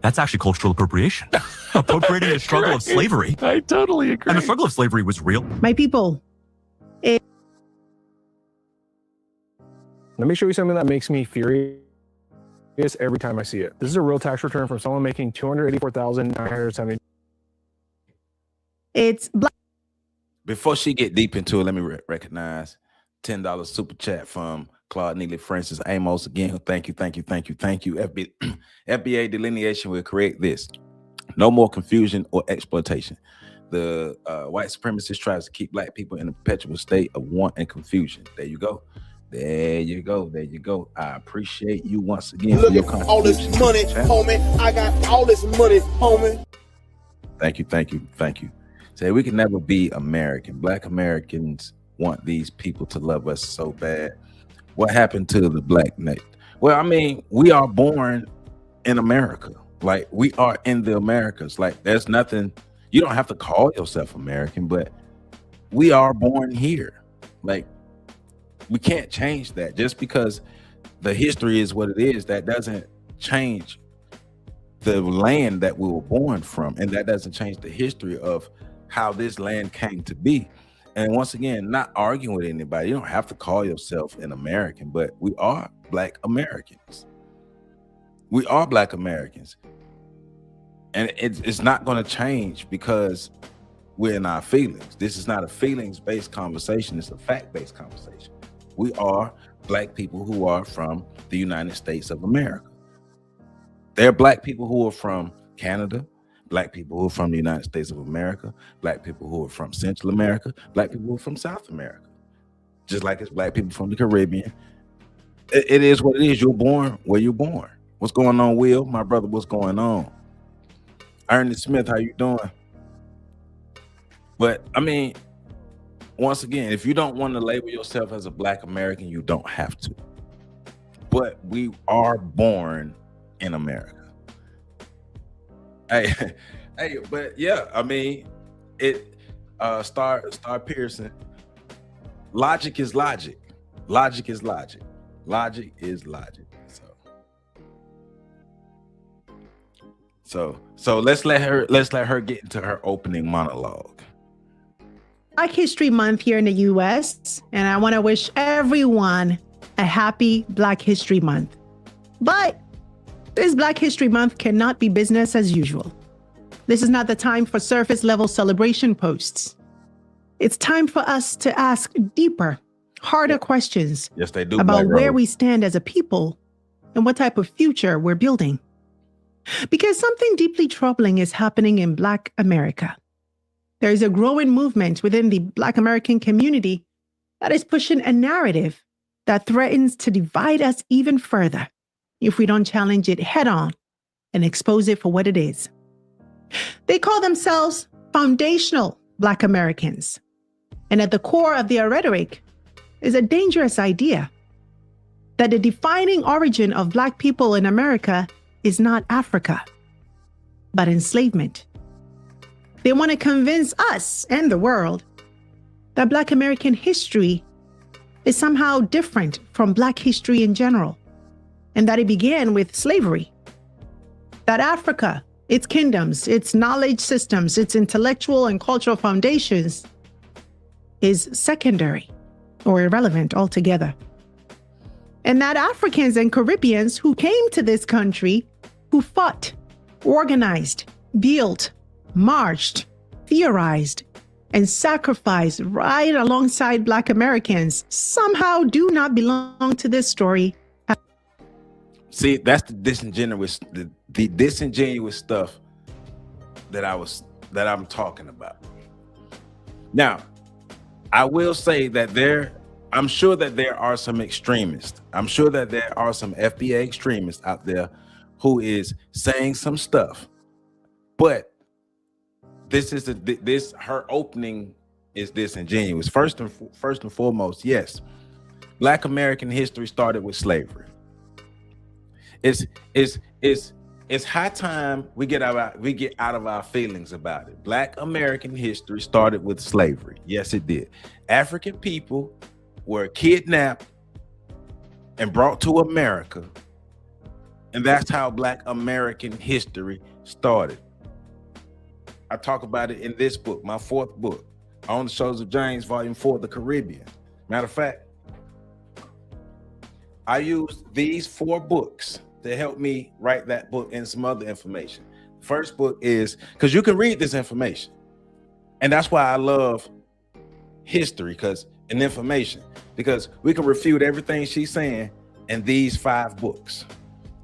That's actually cultural appropriation. Appropriating the struggle of slavery. I totally agree. And the struggle of slavery was real. My people. Let me show you something that makes me furious every time I see it. This is a real tax return from someone making $284,970. It's black. Before she get deep into it, let me recognize $10 super chat from Claude Neely Francis Amos again. Thank you. FBA delineation will create this. No more confusion or exploitation. The white supremacist tries to keep black people in a perpetual state of want and confusion. There you go. I appreciate you once again for your contribution. All this money, homie. I got all this money, homie. Thank you. Say we can never be American. Black Americans want these people to love us so bad. What happened to the black nation? Well, I mean, we are born in America. Like, we are in the Americas. Like, there's nothing, you don't have to call yourself American, but we are born here. Like, we can't change that. Just because the history is what it is, that doesn't change the land that we were born from, and that doesn't change the history of how this land came to be. And once again, not arguing with anybody. You don't have to call yourself an American, but we are Black Americans. We are Black Americans. And it's not going to change because we're in our feelings. This is not a feelings-based conversation. It's a fact-based conversation. We are Black people who are from the United States of America. There are Black people who are from Canada, Black people who are from the United States of America, Black people who are from Central America, Black people who are from South America. Just like it's Black people from the Caribbean. It is what it is. You're born where you're born. What's going on, Will? My brother, what's going on? Ernest Smith, how you doing? But I mean, once again, if you don't want to label yourself as a Black American, you don't have to. But we are born in America. Hey, but yeah, I mean, Star Pearson, logic is logic. Logic is logic. Logic is logic. So let's let her get into her opening monologue. Black History Month here in the US, and I want to wish everyone a happy Black History Month. But this Black History Month cannot be business as usual. This is not the time for surface level celebration posts. It's time for us to ask deeper, harder questions about where we stand as a people and what type of future we're building. Because something deeply troubling is happening in Black America. There is a growing movement within the Black American community that is pushing a narrative that threatens to divide us even further if we don't challenge it head on and expose it for what it is. They call themselves foundational Black Americans. And at the core of their rhetoric is a dangerous idea that the defining origin of Black people in America is not Africa, but enslavement. They want to convince us and the world that Black American history is somehow different from Black history in general, and that it began with slavery. That Africa, its kingdoms, its knowledge systems, its intellectual and cultural foundations is secondary or irrelevant altogether. And that Africans and Caribbeans who came to this country, who fought, organized, built, marched, theorized, and sacrificed right alongside Black Americans somehow do not belong to this story. See, that's the disingenuous stuff that I'm talking about. Now, I will say that I'm sure that there are some extremists. I'm sure that there are some FBA extremists out there who is saying some stuff. But her opening is disingenuous. First and foremost, yes, Black American history started with slavery. It's It's high time we get out of our feelings about it. Black American history started with slavery. Yes, it did. African people were kidnapped and brought to America, and that's how Black American history started. I talk about it in this book, my 4th book, On the Shores of James, Volume 4, The Caribbean. Matter of fact, I used these 4 books to help me write that book and some other information. First book is, because you can read this information. And that's why I love history and information, because we can refute everything she's saying in these 5 books.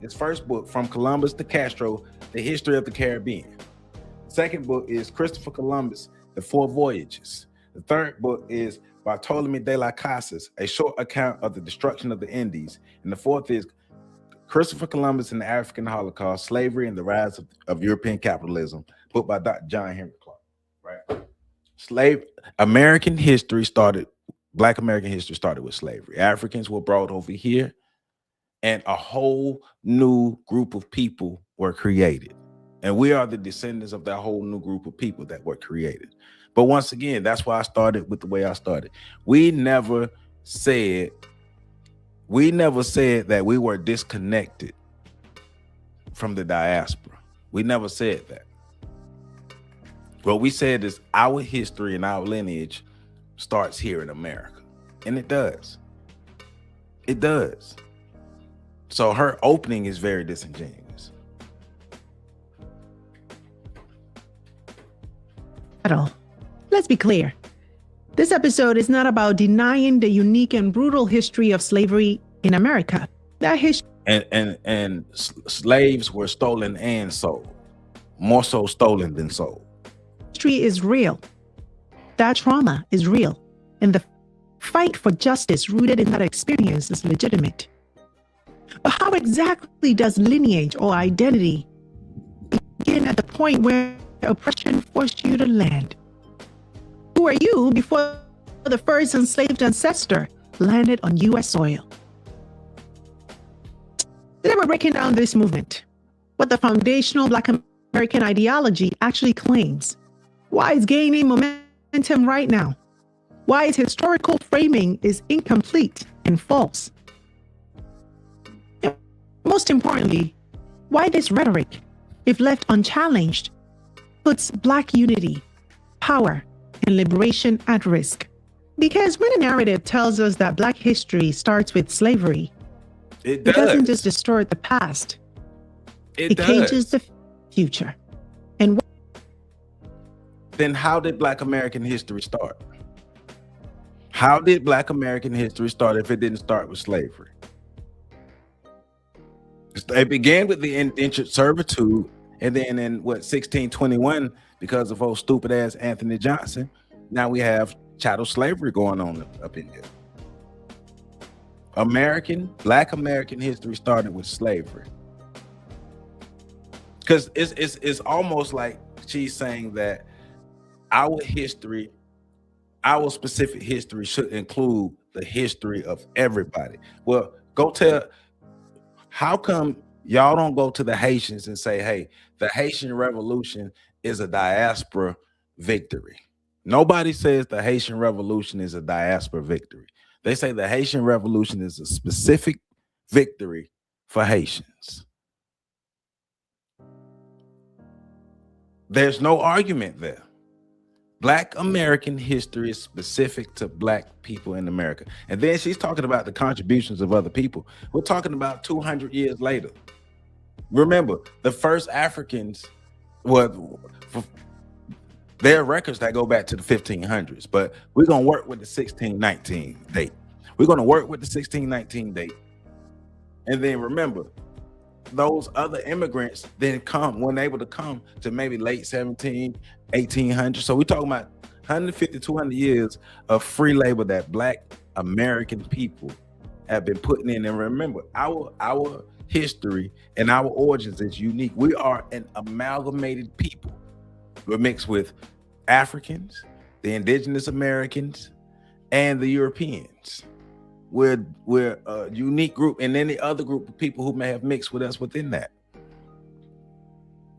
This first book, From Columbus to Castro, The History of the Caribbean. The second book is Christopher Columbus, The 4 Voyages. The third book is Bartolome de las Casas, A Short Account of the Destruction of the Indies. And the fourth is Christopher Columbus and the African Holocaust, Slavery and the Rise of European Capitalism, book by Dr. John Henry Clark. Right? American history started, Black American history started with slavery. Africans were brought over here, and a whole new group of people were created. And we are the descendants of that whole new group of people that were created. But once again, that's why I started with the way I started. We never said that we were disconnected from the diaspora. We never said that. What we said is our history and our lineage starts here in America. And it does. It does. So her opening is very disingenuous. Let's be clear. This episode is not about denying the unique and brutal history of slavery in America. That history and slaves were stolen and sold. More so stolen than sold. History is real. That trauma is real. And the fight for justice rooted in that experience is legitimate. But how exactly does lineage or identity begin at the point where oppression forced you to land? Who were you before the first enslaved ancestor landed on U.S. soil? Today we're breaking down this movement, what the foundational Black American ideology actually claims, why it's gaining momentum right now, why its historical framing is incomplete and false. And most importantly, why this rhetoric, if left unchallenged, puts Black unity, power, and liberation at risk. Because when a narrative tells us that Black history starts with slavery, it doesn't just distort the past, it cages the future. And then how did Black American history start? How did Black American history start if it didn't start with slavery? It began with the indentured servitude, and then in 1621, because of old stupid ass Anthony Johnson, now we have chattel slavery going on up in here. Black American history started with slavery. Because it's almost like she's saying that our history, our specific history should include the history of everybody. Well, how come y'all don't go to the Haitians and say, hey, the Haitian Revolution is a diaspora victory? Nobody says the Haitian Revolution is a diaspora victory. They say the Haitian Revolution is a specific victory for Haitians. There's no argument there. Black American history is specific to Black people in America. And then she's talking about the contributions of other people. We're talking about 200 years later. Remember, the first Africans, there are records that go back to the 1500s, but we're going to work with the 1619 date. We're going to work with the 1619 date. And then remember, those other immigrants then weren't able to come to maybe late 1800. So we're talking about 150, 200 years of free labor that Black American people have been putting in. And remember, our history and our origins is unique. We are an amalgamated people. We're mixed with Africans, the indigenous Americans, and the Europeans. We're a unique group, and any other group of people who may have mixed with us within that.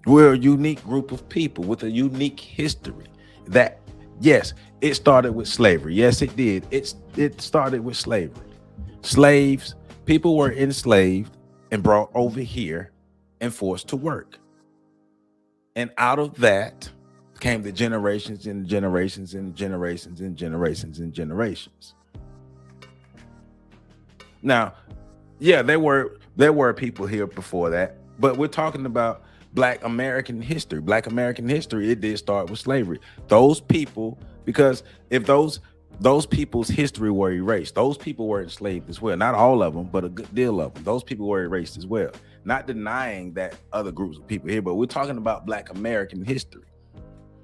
We're a unique group of people with a unique history. That, yes, it started with slavery. Yes, it did. It started with slavery. Slaves, people were enslaved and brought over here and forced to work. And out of that came the generations and generations and generations and generations and generations. Now, yeah, there were people here before that, but we're talking about Black American history. Black American history, it did start with slavery. Those people, because if those people's history were erased, those people were enslaved as well. Not all of them, but a good deal of them. Those people were erased as well. Not denying that other groups of people here, but we're talking about Black American history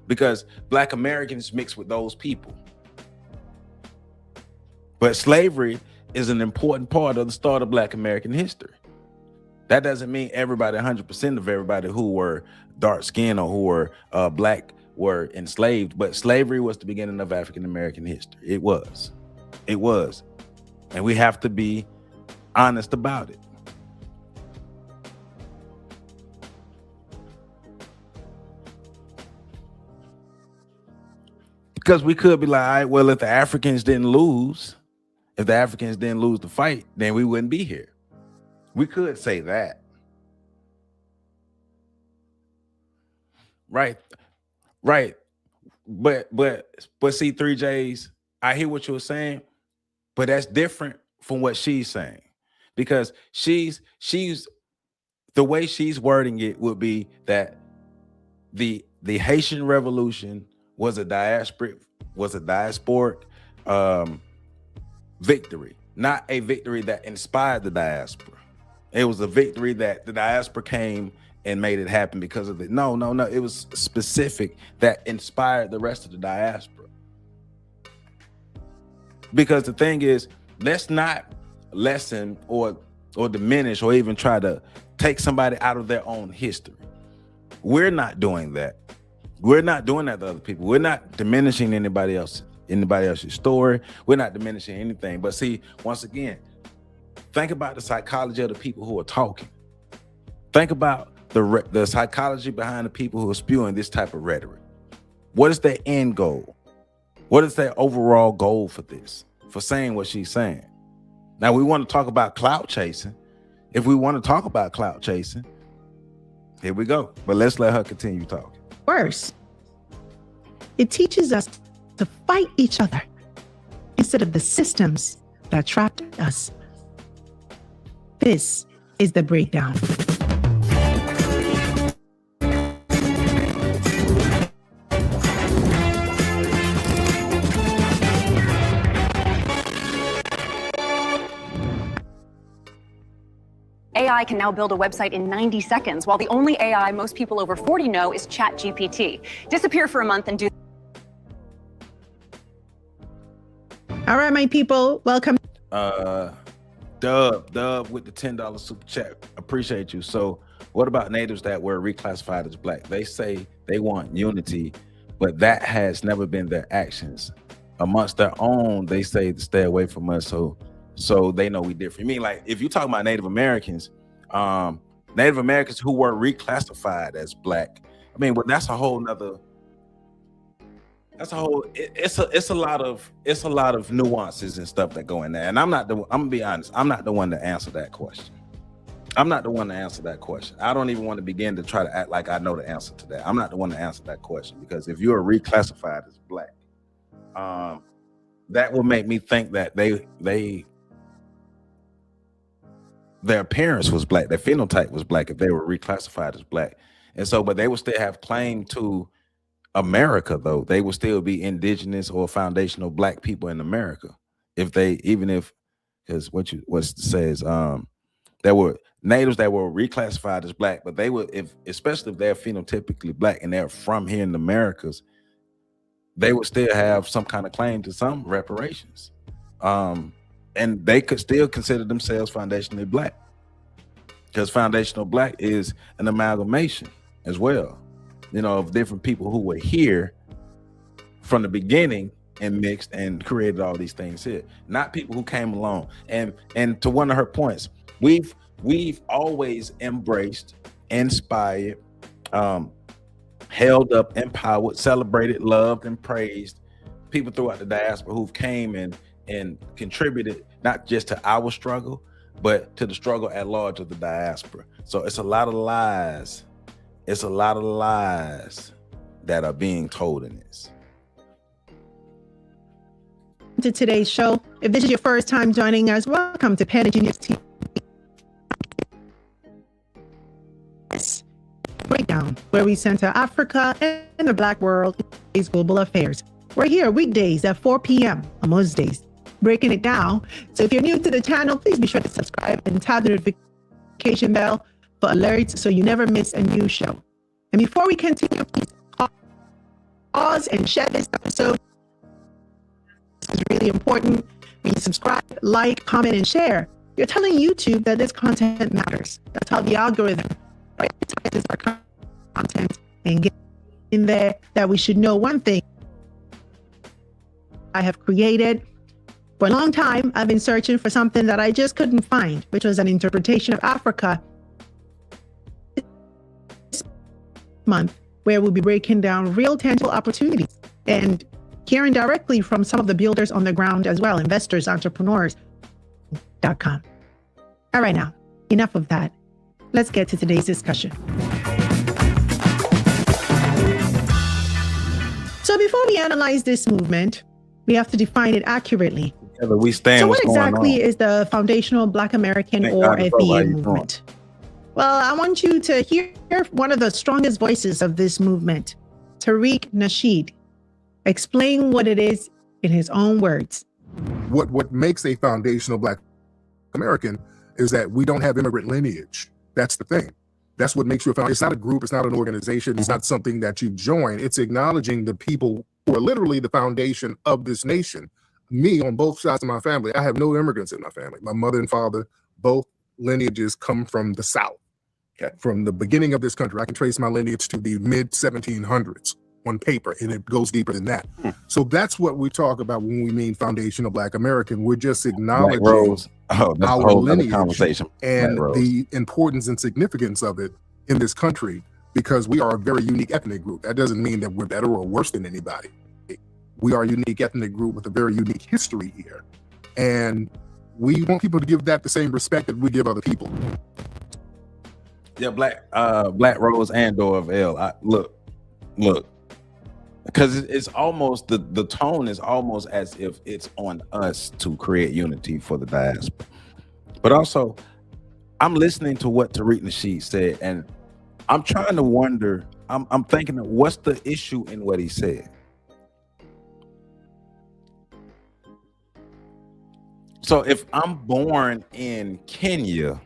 because Black Americans mix with those people. But slavery is an important part of the start of Black American history. That doesn't mean everybody, 100% of everybody who were dark skinned or who were Black were enslaved, but slavery was the beginning of African American history. It was. And we have to be honest about it. Because we could be like, all right, well, if the Africans didn't lose the fight, then we wouldn't be here. We could say that. Right. But see, 3Js, I hear what you're saying, but that's different from what she's saying. Because she's the way she's wording it would be that the Haitian Revolution was a diasporic victory, not a victory that inspired the diaspora. It was a victory that the diaspora came and made it happen because of it. No. It was specific that inspired the rest of the diaspora. Because the thing is, let's not lessen or diminish or even try to take somebody out of their own history. We're not doing that. We're not doing that to other people. We're not diminishing anybody else's story. We're not diminishing anything. But see, once again, think about the psychology of the people who are talking. Think about the psychology behind the people who are spewing this type of rhetoric. What is their end goal? What is their overall goal for this? For saying what she's saying? Now, we want to talk about clout chasing. If we want to talk about clout chasing, here we go. But let's let her continue talking. Worse, it teaches us to fight each other instead of the systems that trapped us. This is the breakdown. AI can now build a website in 90 seconds, while the only AI most people over 40 know is ChatGPT. Disappear for a month and do. All right, my people, welcome. Dub with the $10 super chat. Appreciate you. So what about natives that were reclassified as Black? They say they want unity, but that has never been their actions. Amongst their own, they say to stay away from us. So they know we different. You mean like if you talk about Native Americans who were reclassified as Black, I mean, well, it's a lot of nuances and stuff that go in there. And I'm gonna be honest, I'm not the one to answer that question. I don't even want to begin to try to act like I know the answer to that. I'm not the one to answer that question, because if you're reclassified as Black, that will make me think that their appearance was Black, their phenotype was Black if they were reclassified as Black. And so, but they would still have claim to America, though. They would still be indigenous or foundational Black people in America. Because what it says, there were natives that were reclassified as Black, but they would, especially if they're phenotypically Black and they're from here in the Americas, they would still have some kind of claim to some reparations. And they could still consider themselves foundationally Black, because foundational Black is an amalgamation as well, of different people who were here from the beginning and mixed and created all these things here, not people who came along. And to one of her points, we've always embraced, inspired, held up, empowered, celebrated, loved, and praised people throughout the diaspora who've came and contributed not just to our struggle, but to the struggle at large of the diaspora. So it's a lot of lies. It's a lot of lies that are being told in this. To today's show. If this is your first time joining us, welcome to Panda Genius TV. Breakdown, where we center Africa and the Black world in global affairs. We're here weekdays at 4 p.m. on most days, breaking it down. So if you're new to the channel, please be sure to subscribe and tap the notification bell for alerts so you never miss a new show. And before we continue, please pause and share this episode. This is really important. When you subscribe, like, comment, and share, you're telling YouTube that this content matters. That's how the algorithm prioritizes our content and get in there that we should know one thing I have created. For a long time, I've been searching for something that I just couldn't find, which was an interpretation of Africa this month, where we'll be breaking down real tangible opportunities and hearing directly from some of the builders on the ground as well, investors, entrepreneurs.com. All right, now, enough of that. Let's get to today's discussion. So before we analyze this movement, we have to define it accurately. We stand. So what exactly is the foundational Black American or FBA movement? Well, I want you to hear one of the strongest voices of this movement, Tariq Nasheed, explain what it is in his own words. What makes a foundational Black American is that we don't have immigrant lineage. That's the thing. That's what makes you a foundation. It's not a group. It's not an organization. It's not something that you join. It's acknowledging the people who are literally the foundation of this nation. Me, on both sides of my family, I have no immigrants in my family. My mother and father, both lineages come from the South. Okay. From the beginning of this country, I can trace my lineage to the mid 1700s on paper, and it goes deeper than that. So that's what we talk about when we mean foundational Black American. We're just acknowledging our lineage conversation and the importance and significance of it in this country, because we are a very unique ethnic group. That doesn't mean that we're better or worse than anybody. We are a unique ethnic group with a very unique history here. And we want people to give that the same respect that we give other people. Yeah, Black Rose and Dorvell. Look, because it's almost the tone is almost as if it's on us to create unity for the diaspora. But also, I'm listening to what Tariq Nasheed said, and I'm trying to wonder. I'm thinking, what's the issue in what he said? So if I'm born in Kenya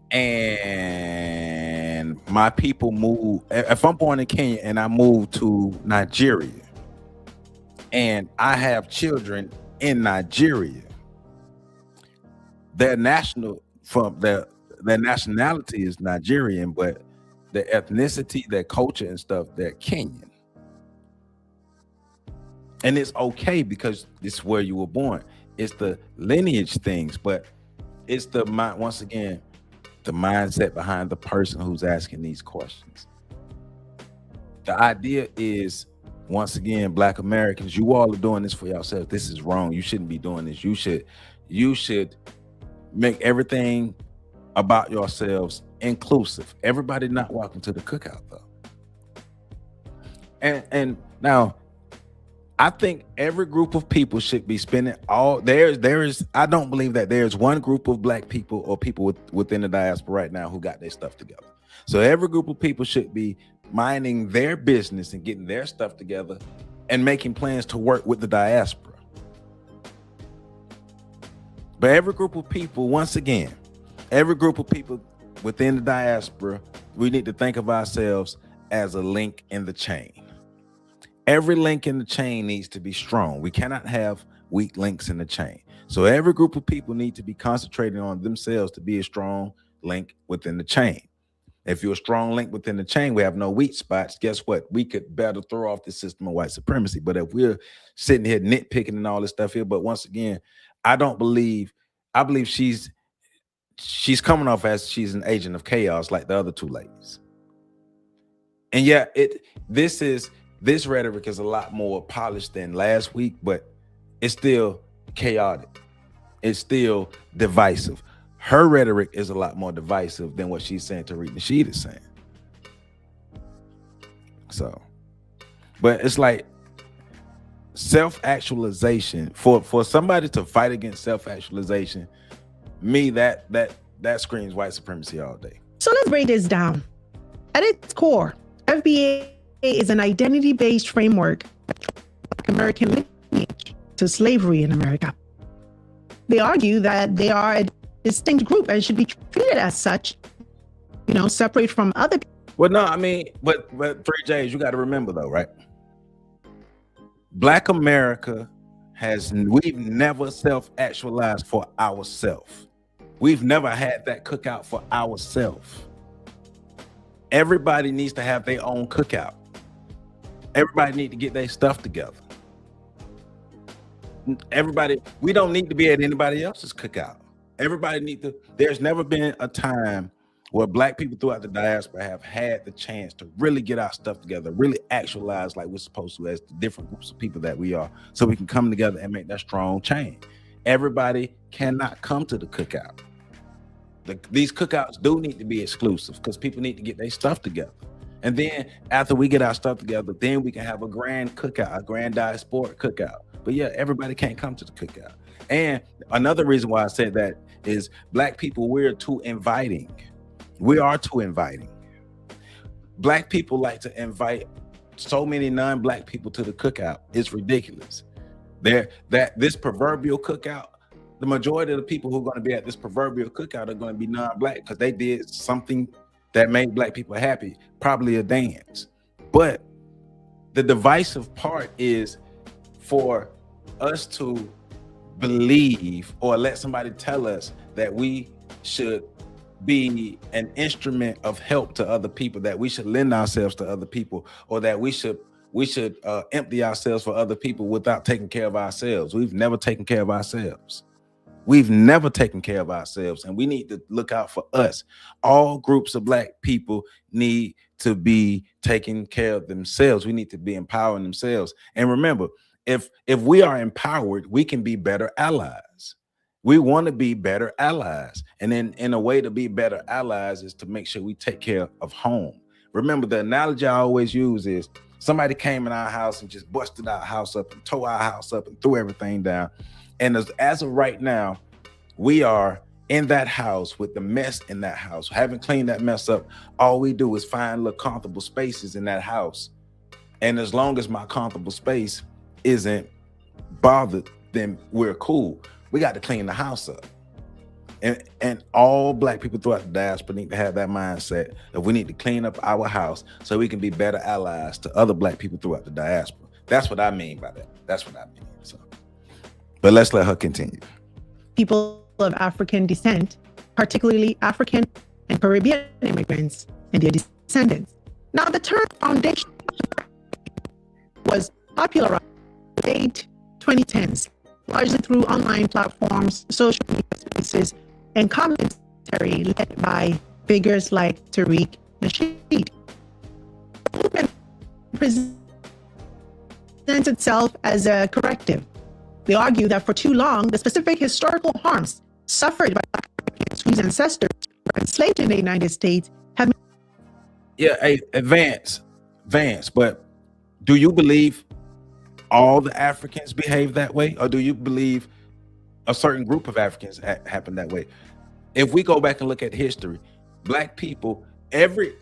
and my people move, if I'm born in Kenya and I move to Nigeria and I have children in Nigeria, their nationality is Nigerian, but the ethnicity, their culture and stuff, they're Kenyan. And it's okay because it's where you were born. It's the lineage things, but it's the mind, once again, the mindset behind the person who's asking these questions. The idea is, once again, Black Americans, you all are doing this for yourselves. This is wrong. You shouldn't be doing this. You should make everything about yourselves inclusive. Everybody not walking to the cookout though. And now, I think every group of people should be spending all I don't believe that there's one group of Black people or people within the diaspora right now who got their stuff together. So every group of people should be minding their business and getting their stuff together and making plans to work with the diaspora. But every group of people, once again, every group of people within the diaspora, we need to think of ourselves as a link in the chain. Every link in the chain needs to be strong. We cannot have weak links in the chain. So every group of people need to be concentrating on themselves to be a strong link within the chain. If you're a strong link within the chain, we have no weak spots. Guess what? We could better throw off the system of white supremacy. But if we're sitting here nitpicking and all this stuff here, but once again, I believe she's she's coming off as she's an agent of chaos like the other two ladies. And yeah, this rhetoric is a lot more polished than last week, but it's still chaotic. It's still divisive. Her rhetoric is a lot more divisive than what she's saying Tariq Nasheed is saying. So, but it's like self-actualization, for somebody to fight against self-actualization, me, that screams white supremacy all day. So let's break this down. At its core, FBA is an identity-based framework of American lineage to slavery in America. They argue that they are a distinct group and should be treated as such, separate from other people. Well, no, I mean, but 3Js, you got to remember though, right? Black America we've never self-actualized for ourselves. We've never had that cookout for ourselves. Everybody needs to have their own cookout. Everybody need to get their stuff together. We don't need to be at anybody else's cookout. There's never been a time where Black people throughout the diaspora have had the chance to really get our stuff together, really actualize like we're supposed to as the different groups of people that we are, so we can come together and make that strong chain. Everybody cannot come to the cookout. These cookouts do need to be exclusive because people need to get their stuff together. And then after we get our stuff together, then we can have a grand cookout, a grand Diaspora cookout. But yeah, everybody can't come to the cookout. And another reason why I said that is Black people, we're too inviting. We are too inviting. Black people like to invite so many non-Black people to the cookout. It's ridiculous. This proverbial cookout, the majority of the people who are going to be at this proverbial cookout are going to be non-Black because they did something that made Black people happy, probably a dance. But the divisive part is for us to believe or let somebody tell us that we should be an instrument of help to other people, that we should lend ourselves to other people, or that we should empty ourselves for other people without taking care of ourselves. We've never taken care of ourselves. We've never taken care of ourselves, and we need to look out for us. All groups of Black people need to be taking care of themselves. We need to be empowering themselves. And remember, if we are empowered, we can be better allies. We want to be better allies. And then in a way to be better allies is to make sure we take care of home. Remember, the analogy I always use is somebody came in our house and just busted our house up and tore our house up and threw everything down. And as of right now, we are in that house with the mess in that house. Haven't cleaned that mess up. All we do is find little comfortable spaces in that house. And as long as my comfortable space isn't bothered, then we're cool. We got to clean the house up. And all Black people throughout the diaspora need to have that mindset that we need to clean up our house so we can be better allies to other Black people throughout the diaspora. That's what I mean by that. That's what I mean. So, but let's let her continue. People of African descent, particularly African and Caribbean immigrants and their descendants. Now, the term foundation was popularized in the late 2010s, largely through online platforms, social media spaces, and commentary led by figures like Tariq Nasheed. The movement presents itself as a corrective. They argue that for too long, the specific historical harms suffered by Black Americans whose ancestors were enslaved in the United States have been... Yeah, hey, Vance, but do you believe all the Africans behave that way, or do you believe a certain group of Africans happen that way? If we go back and look at history, Black people, every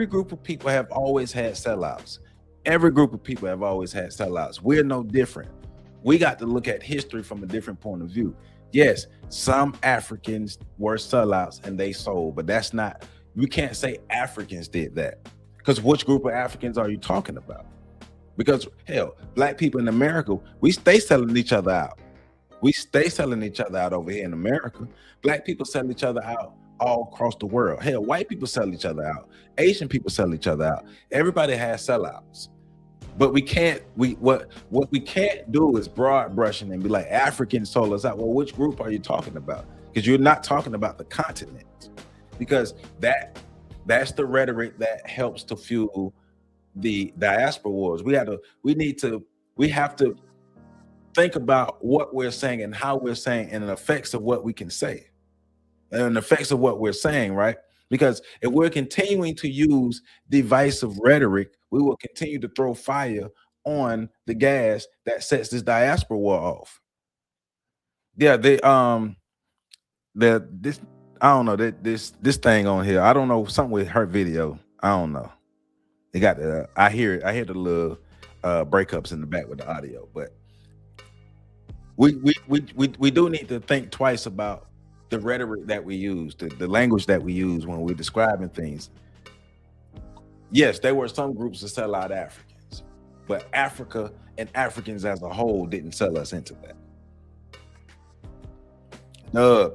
group of people have always had sellouts. Every group of people have always had sellouts. We're no different. We got to look at history from a different point of view. Yes, some Africans were sellouts and they sold, but that's not, you can't say Africans did that, because which group of Africans are you talking about? Because hell, Black people in America, we stay selling each other out. We stay selling each other out over here in America. Black people sell each other out all across the world. Hell, white people sell each other out. Asian people sell each other out. Everybody has sellouts. But we can't. What we can't do is broad brushing and be like Africans sold us out. Well, which group are you talking about? Because you're not talking about the continent, because that's the rhetoric that helps to fuel the diaspora wars. We have to think about what we're saying and how we're saying and the effects of what we can say and the effects of what we're saying, right? Because if we're continuing to use divisive rhetoric, we will continue to throw fire on the gas that sets this diaspora war off. Yeah, this I don't know, this thing on here. I don't know, something with her video. I don't know. They got the I hear the little breakups in the back with the audio, but we do need to think twice about the rhetoric that we use, the language that we use when we're describing things. Yes, there were some groups that sell out Africans, but Africa and Africans as a whole didn't sell us into that.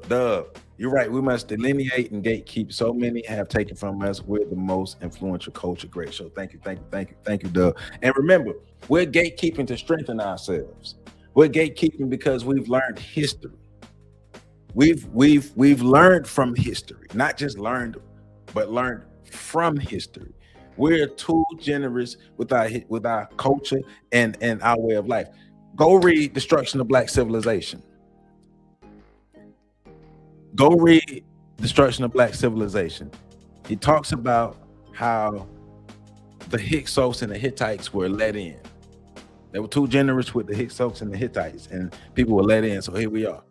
Dub, you're right. We must delineate and gatekeep. So many have taken from us. We're the most influential culture. Great show. Thank you, Dub. And remember, we're gatekeeping to strengthen ourselves. We're gatekeeping because we've learned history. We've learned from history, not just learned, but learned from history. We're too generous with our culture and our way of life. Go read Destruction of Black Civilization. Go read Destruction of Black Civilization. He talks about how the Hyksos and the Hittites were let in. They were too generous with the Hyksos and the Hittites, and people were let in. So here we are.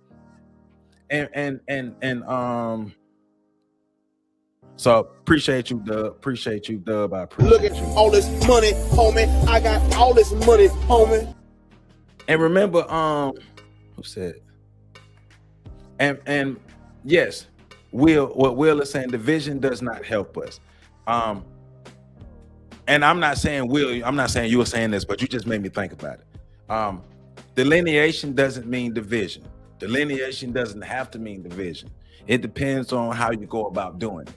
So appreciate you, Dub. I appreciate Look at you. all this money, homie. I got all this money, homie. And remember, who said? And yes, what Will is saying, division does not help us. And I'm not saying you were saying this, but you just made me think about it. Delineation doesn't mean division. Delineation doesn't have to mean division. It depends on how you go about doing it.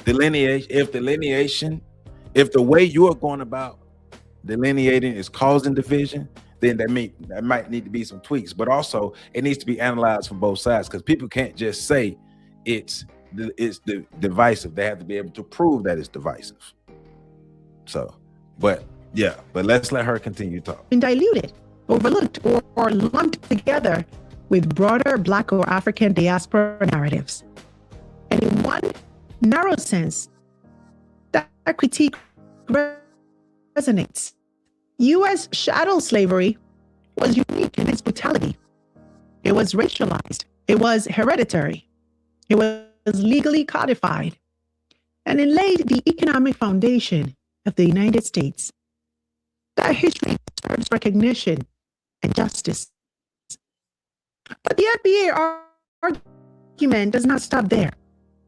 Delineation, if the way you are going about delineating is causing division, then that might need to be some tweaks. But also, it needs to be analyzed from both sides, because people can't just say it's divisive. They have to be able to prove that it's divisive. So, but let's let her continue to talk. Been diluted, overlooked, or lumped together with broader Black or African diaspora narratives. And in one narrow sense, that critique resonates. U.S. chattel slavery was unique in its brutality. It was racialized. It was hereditary. It was legally codified. And it laid the economic foundation of the United States. That history deserves recognition and justice. But the FBA argument does not stop there.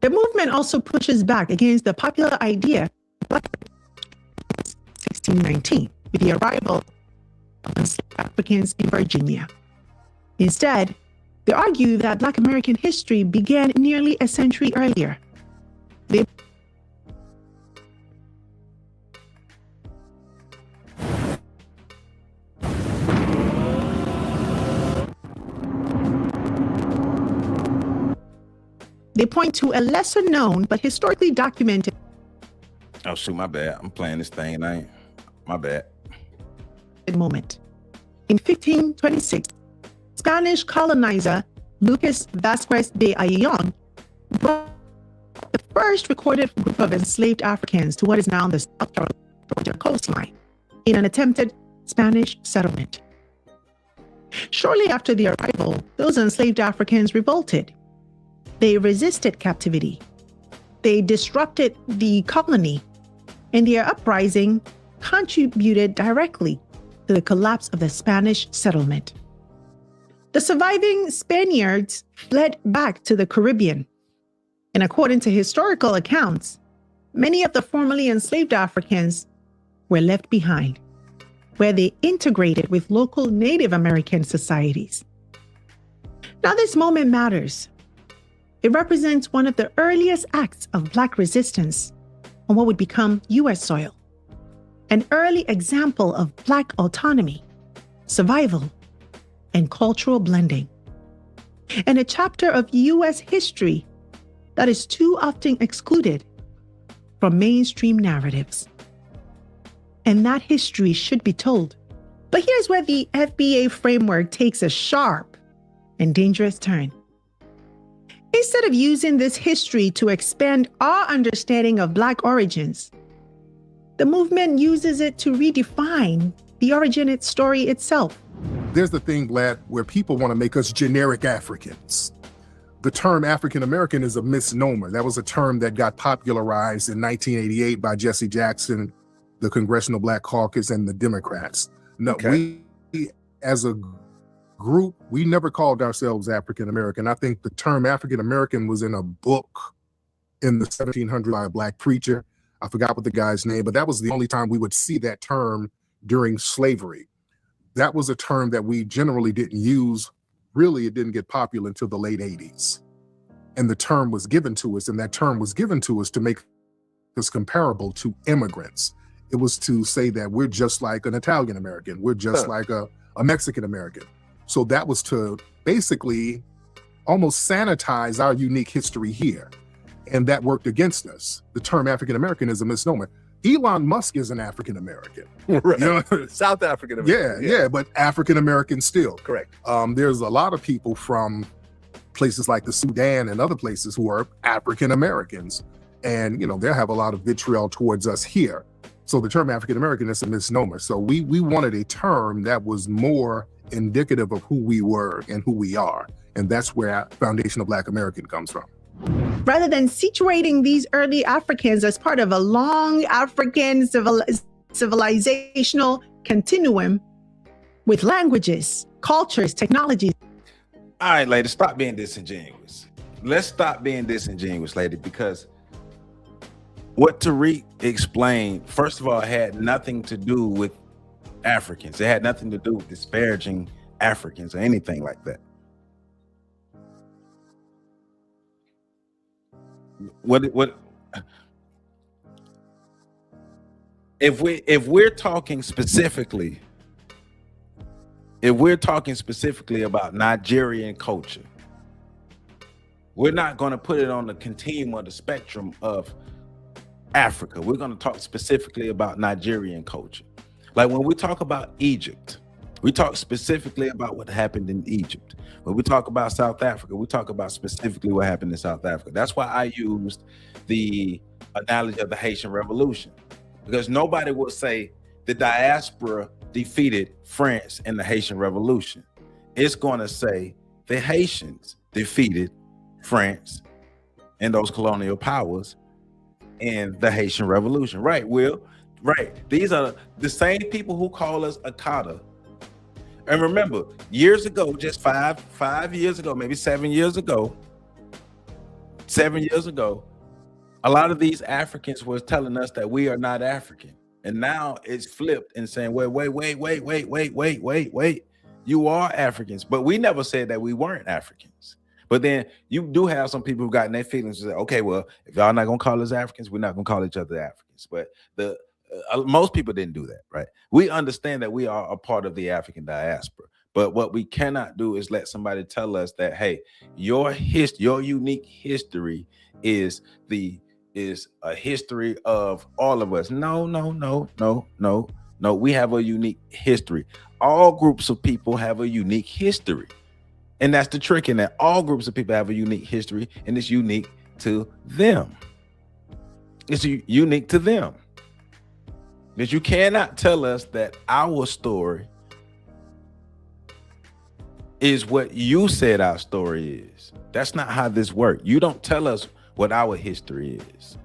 The movement also pushes back against the popular idea of 1619 with the arrival of enslaved Africans in Virginia. Instead, they argue that Black American history began nearly a century earlier. They point to a lesser known but historically documented. Oh shoot, my bad. I'm playing this thing and I ain't. My bad. Moment. In 1526, Spanish colonizer Lucas Vasquez de Ayllon brought the first recorded group of enslaved Africans to what is now the South Georgia coastline in an attempted Spanish settlement. Shortly after the arrival, those enslaved Africans revolted. They resisted captivity. They disrupted the colony, and their uprising contributed directly to the collapse of the Spanish settlement. The surviving Spaniards fled back to the Caribbean, and according to historical accounts, many of the formerly enslaved Africans were left behind, where they integrated with local Native American societies. Now, this moment matters. It represents one of the earliest acts of Black resistance on what would become U.S. soil. an early example of Black autonomy, survival, and cultural blending, and a chapter of U.S. history that is too often excluded from mainstream narratives. And that history should be told. But here's where the FBA framework takes a sharp and dangerous turn. Instead of using this history to expand our understanding of Black origins, the movement uses it to redefine the origin story itself. There's the thing, Vlad, where people want to make us generic Africans. The term African American is a misnomer. That was a term that got popularized in 1988 by Jesse Jackson, the Congressional Black Caucus, and the Democrats. No, we as a group, we never called ourselves African American. I think the term African American was in a book in the 1700s by a Black preacher. I forgot what the guy's name, but that was the only time we would see that term during slavery. That was a term that we generally didn't use. Really, it didn't get popular until the late 80s. And the term was given to us, and that term was given to us to make us comparable to immigrants. It was to say that we're just like an Italian American. We're just like a Mexican American. So that was to basically almost sanitize our unique history here. And that worked against us. The term African American is a misnomer. Elon Musk is an African American. Right. You know? South African American. Yeah, but African American still. Correct. There's a lot of people from places like the Sudan and other places who are African Americans. And, you know, they'll have a lot of vitriol towards us here. So the term African American is a misnomer. So we wanted a term that was more indicative of who we were and who we are. And that's where Foundational Black American comes from. Rather than situating these early Africans as part of a long African civilizational continuum with languages, cultures, technologies. All right, lady, stop being disingenuous. Let's stop being disingenuous, lady, because what Tariq explained, first of all, had nothing to do with Africans. It had nothing to do with disparaging Africans or anything like that. What if we're talking specifically about Nigerian culture, we're not going to put it on the continuum or the spectrum of Africa. We're going to talk specifically about Nigerian culture. Like when we talk about Egypt, we talk specifically about what happened in Egypt. When we talk about South Africa, we talk about specifically what happened in South Africa. That's why I used the analogy of the Haitian Revolution, because nobody will say the diaspora defeated France in the Haitian Revolution. It's going to say the Haitians defeated France and those colonial powers in the Haitian Revolution. Right, Will? Right. These are the same people who call us Akata. And remember, years ago, just five years ago, maybe 7 years ago, a lot of these Africans was telling us that we are not African. And now it's flipped and saying, wait, you are Africans. But we never said that we weren't Africans. But then you do have some people who got in their feelings and say, okay, well, if y'all not gonna call us Africans, we're not gonna call each other Africans. But most people didn't do that, right? We understand that we are a part of the African diaspora, but what we cannot do is let somebody tell us that, hey, your unique history is a history of all of us. No. We have a unique history. All groups of people have a unique history, and that's the trick in that. All groups of people have a unique history, and it's unique to them. It's unique to them. Because you cannot tell us that our story is what you said our story is. That's not how this works. You don't tell us what our history is.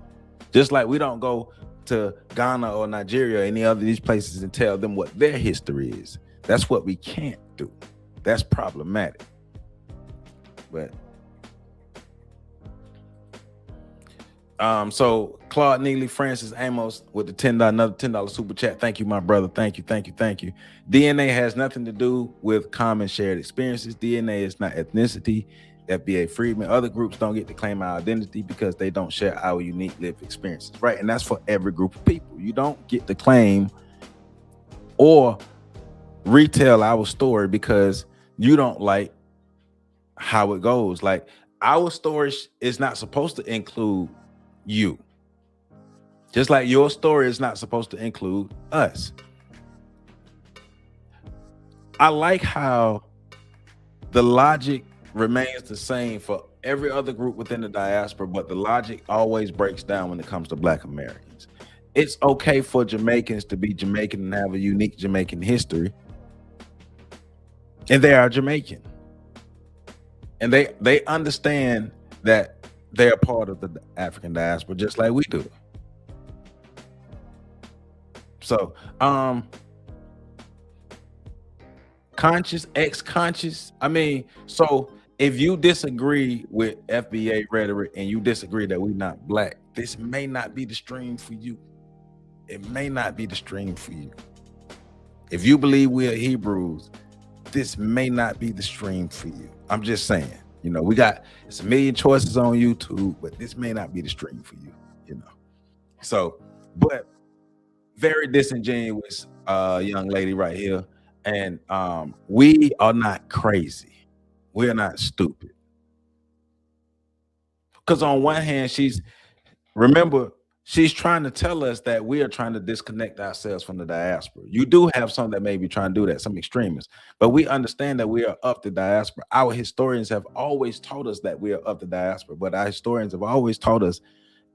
Just like we don't go to Ghana or Nigeria or any other of these places and tell them what their history is. That's what we can't do. That's problematic. But so Claude Neely, Francis Amos with the another $10 super chat. Thank you, my brother. Thank you. DNA has nothing to do with common shared experiences. DNA is not ethnicity. FBA freedmen. Other groups don't get to claim our identity because they don't share our unique lived experiences, right? And that's for every group of people. You don't get to claim or retell our story because you don't like how it goes. Like, our story is not supposed to include you. Just like your story is not supposed to include us. I like how the logic remains the same for every other group within the diaspora, but the logic always breaks down when it comes to Black Americans. It's okay for Jamaicans to be Jamaican and have a unique Jamaican history. And they are Jamaican. And they understand that they're part of the African diaspora just like we do. So, conscious, ex-conscious. I mean, so if you disagree with FBA rhetoric and you disagree that we're not Black, this may not be the stream for you. It may not be the stream for you. If you believe we are Hebrews, this may not be the stream for you. I'm just saying, you know, it's a million choices on YouTube, but this may not be the stream for you, you know. So, but very disingenuous young lady right here. And we are not crazy. We're not stupid. Because on one hand, she's trying to tell us that we are trying to disconnect ourselves from the diaspora. You do have some that may be trying to do that, some extremists, but we understand that we are of the diaspora. Our historians have always told us that we are of the diaspora, but our historians have always told us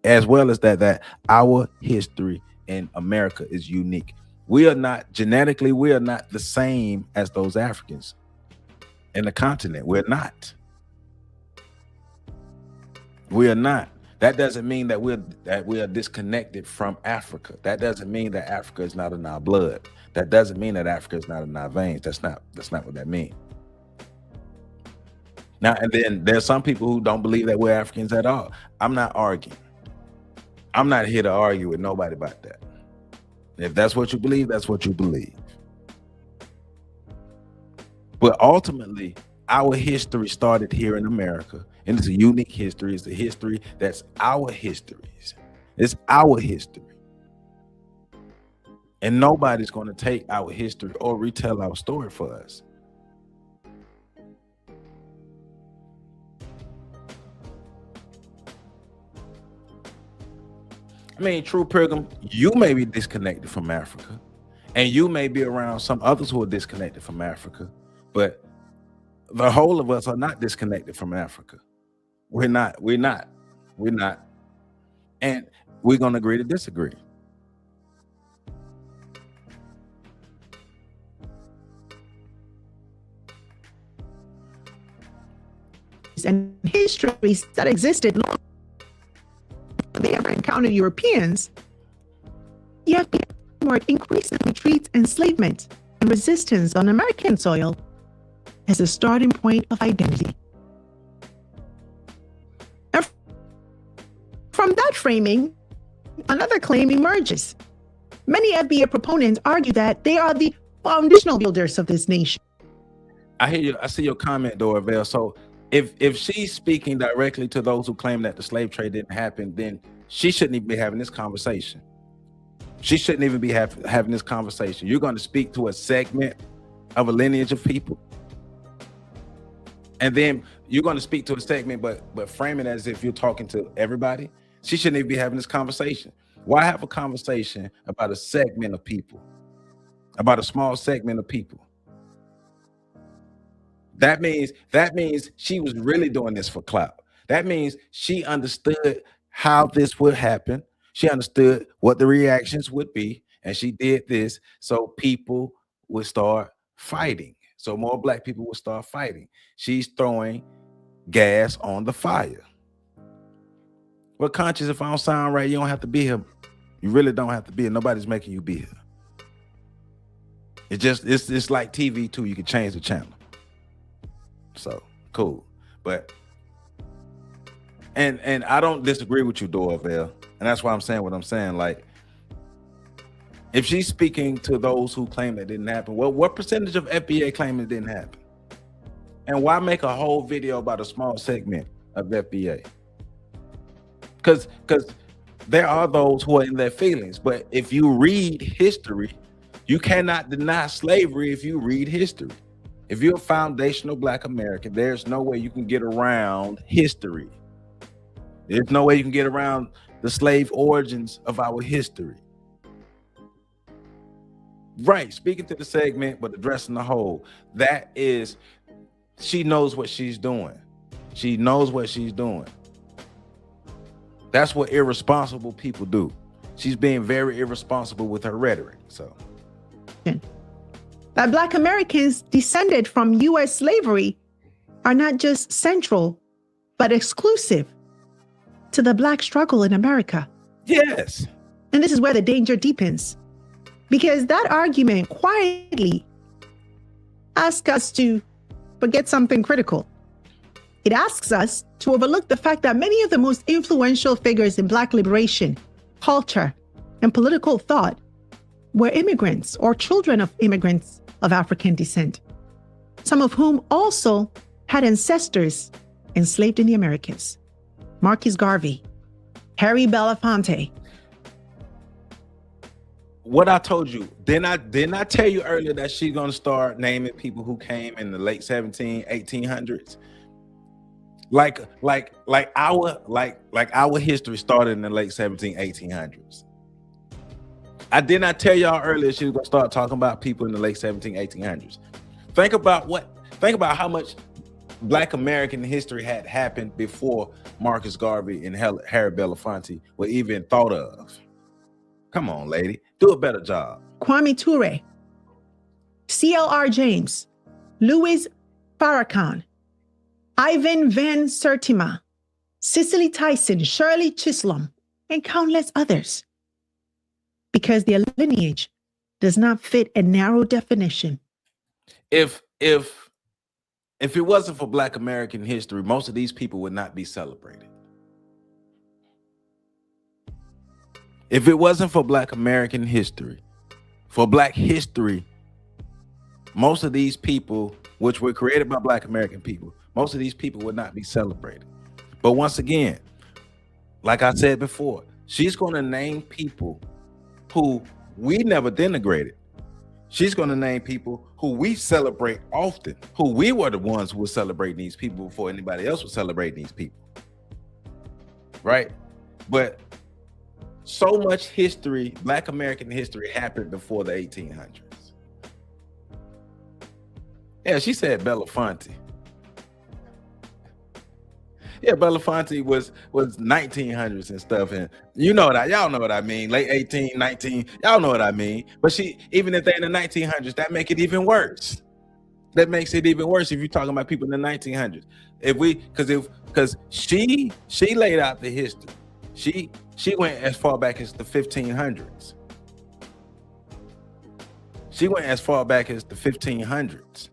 as well as that our history in America is unique. We are not genetically, we are not the same as those Africans in the continent. We're not. We are not. That doesn't mean that we are disconnected from Africa. That doesn't mean that Africa is not in our blood. That doesn't mean that Africa is not in our veins. That's not what that means. Now, and then there's some people who don't believe that we're Africans at all. I'm not arguing. I'm not here to argue with nobody about that. If that's what you believe, that's what you believe. But ultimately, our history started here in America, and it's a unique history. It's a history that's our histories. It's our history. And nobody's going to take our history or retell our story for us. I mean, True Pilgrim, you may be disconnected from Africa, and you may be around some others who are disconnected from Africa, but the whole of us are not disconnected from Africa. We're not. And we're going to agree to disagree. And histories that existed long before they ever encountered Europeans, yet marked increasing retreats, enslavement, and resistance on American soil as a starting point of identity. And from that framing, another claim emerges. Many FBA proponents argue that they are the foundational builders of this nation. I hear you. I see your comment, Dorville. So if she's speaking directly to those who claim that the slave trade didn't happen, then she shouldn't even be having this conversation. She shouldn't even be having this conversation. You're going to speak to a segment of a lineage of people, and then you're going to speak to a segment, but frame it as if you're talking to everybody. She shouldn't even be having this conversation. Why have a conversation about a segment of people, about a small segment of people? That means she was really doing this for clout. That means she understood how this would happen. She understood what the reactions would be, and she did this so people would start fighting. So more Black people would start fighting. She's throwing gas on the fire. Well, Conscious, if I don't sound right, you don't have to be here. You really don't have to be here. Nobody's making you be here. It's like TV too. You can change the channel. So cool. But and I don't disagree with you, Dorville. And that's why I'm saying what I'm saying. Like, if she's speaking to those who claim that didn't happen, well, what percentage of FBA claim it didn't happen? And why make a whole video about a small segment of FBA? Because there are those who are in their feelings. But if you read history, you cannot deny slavery if you read history. If you're a foundational Black American, there's no way you can get around history. There's no way you can get around the slave origins of our history. Right, speaking to the segment, but addressing the whole. That is, she knows what she's doing. She knows what she's doing. That's what irresponsible people do. She's being very irresponsible with her rhetoric. So, that Black Americans descended from U.S. slavery are not just central, but exclusive to the Black struggle in America. Yes. And this is where the danger deepens. Because that argument quietly asks us to forget something critical. It asks us to overlook the fact that many of the most influential figures in Black liberation, culture, and political thought were immigrants or children of immigrants of African descent, some of whom also had ancestors enslaved in the Americas. Marcus Garvey, Harry Belafonte. What I told you, didn't I tell you earlier that she's gonna start naming people who came in the late 1800s? Like our history started in the late 1800s. I did not tell y'all earlier she was gonna start talking about people in the late 1800s. Think about how much Black American history had happened before Marcus Garvey and Harry Belafonte were even thought of. Come on, lady, do a better job. Kwame Ture, C.L.R. James, Louis Farrakhan, Ivan Van Sertima, Cicely Tyson, Shirley Chisholm, and countless others. Because their lineage does not fit a narrow definition. If it wasn't for Black American history, most of these people would not be celebrated. If it wasn't for Black American history, for Black history, most of these people, which were created by Black American people, most of these people would not be celebrated. But once again, like I said before, she's going to name people who we never denigrated. She's going to name people who we celebrate often, who we were the ones who were celebrating these people before anybody else was celebrating these people. Right? But so much history, Black American history, happened before the 1800s. Yeah, she said Belafonte. Yeah, Belafonte was 1900s and stuff, and y'all know what I mean. Late 18, 19, y'all know what I mean. But even if they're in the 1900s, that makes it even worse. That makes it even worse if you're talking about people in the 1900s. Because she laid out the history. She went as far back as the 1500s. She went as far back as the 1500s.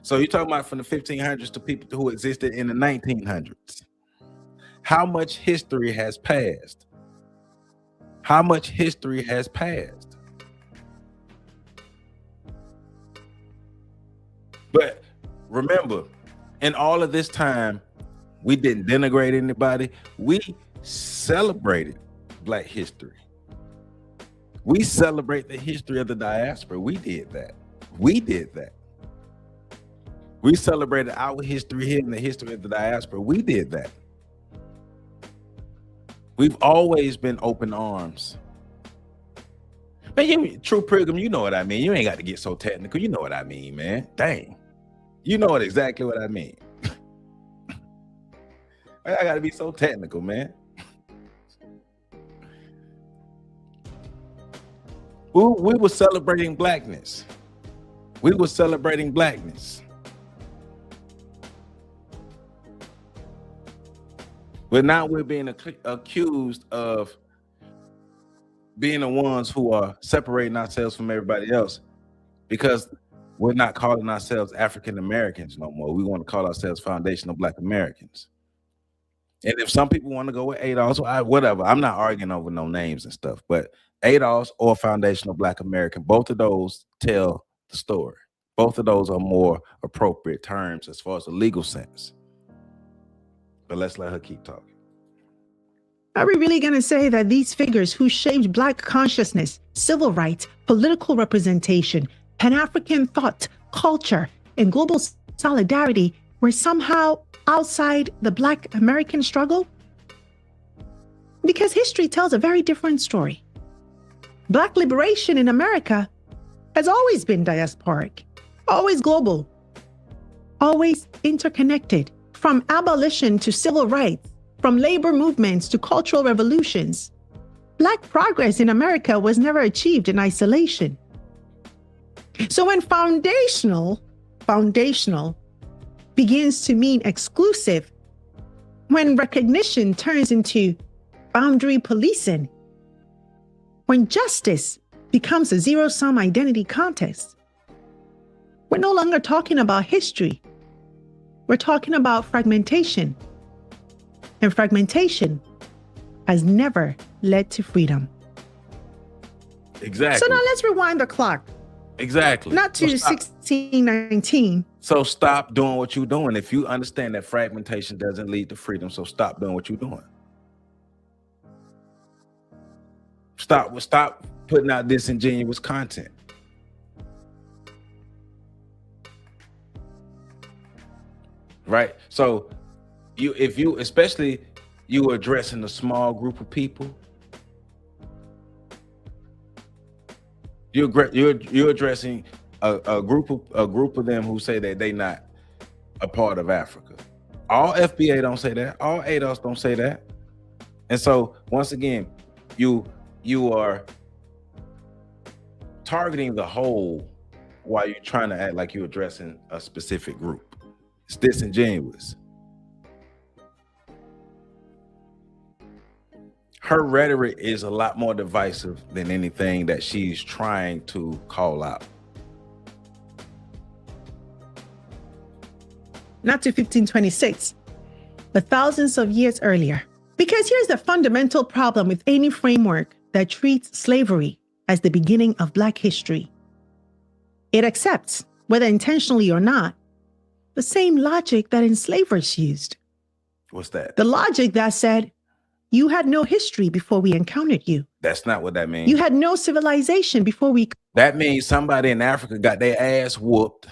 So you're talking about from the 1500s to people who existed in the 1900s. How much history has passed? How much history has passed? But remember, in all of this time, we didn't denigrate anybody. We celebrated Black history. We celebrate the history of the diaspora. We did that. We celebrated our history here and the history of the diaspora. We did that. We've always been open arms. Man, True Pilgrim, you know what I mean. You ain't got to get so technical. You know what I mean, man. Dang. You know exactly what I mean. I got to be so technical, man. We were celebrating blackness. We were celebrating blackness. But now we're being accused of being the ones who are separating ourselves from everybody else because we're not calling ourselves African Americans no more. We want to call ourselves foundational Black Americans. And if some people want to go with ADOS, whatever, I'm not arguing over no names and stuff, but ADOS or foundational Black American, both of those tell the story. Both of those are more appropriate terms as far as the legal sense. But let's let her keep talking. Are we really going to say that these figures who shaped Black consciousness, civil rights, political representation, Pan-African thought, culture, and global solidarity were somehow outside the Black American struggle? Because history tells a very different story. Black liberation in America has always been diasporic, always global, always interconnected, from abolition to civil rights, from labor movements to cultural revolutions. Black progress in America was never achieved in isolation. So when foundational begins to mean exclusive, when recognition turns into boundary policing, when justice becomes a zero-sum identity contest, we're no longer talking about history. We're talking about fragmentation. And fragmentation has never led to freedom. Exactly. So now let's rewind the clock. Exactly. Not to 1619. So stop doing what you're doing. If you understand that fragmentation doesn't lead to freedom, so stop doing what you're doing. Stop putting out disingenuous content. Right? So especially you addressing a small group of people, you're addressing a group of them who say that they not a part of Africa. All FBA don't say that. All ADOS don't say that. And so once again, you are targeting the whole while you're trying to act like you're addressing a specific group. It's disingenuous. Her rhetoric is a lot more divisive than anything that she's trying to call out. Not to 1526, but thousands of years earlier. Because here's the fundamental problem with any framework that treats slavery as the beginning of Black history. It accepts, whether intentionally or not, the same logic that enslavers used. What's that? The logic that said, you had no history before we encountered you. That's not what that means. You had no civilization before we... That means somebody in Africa got their ass whooped.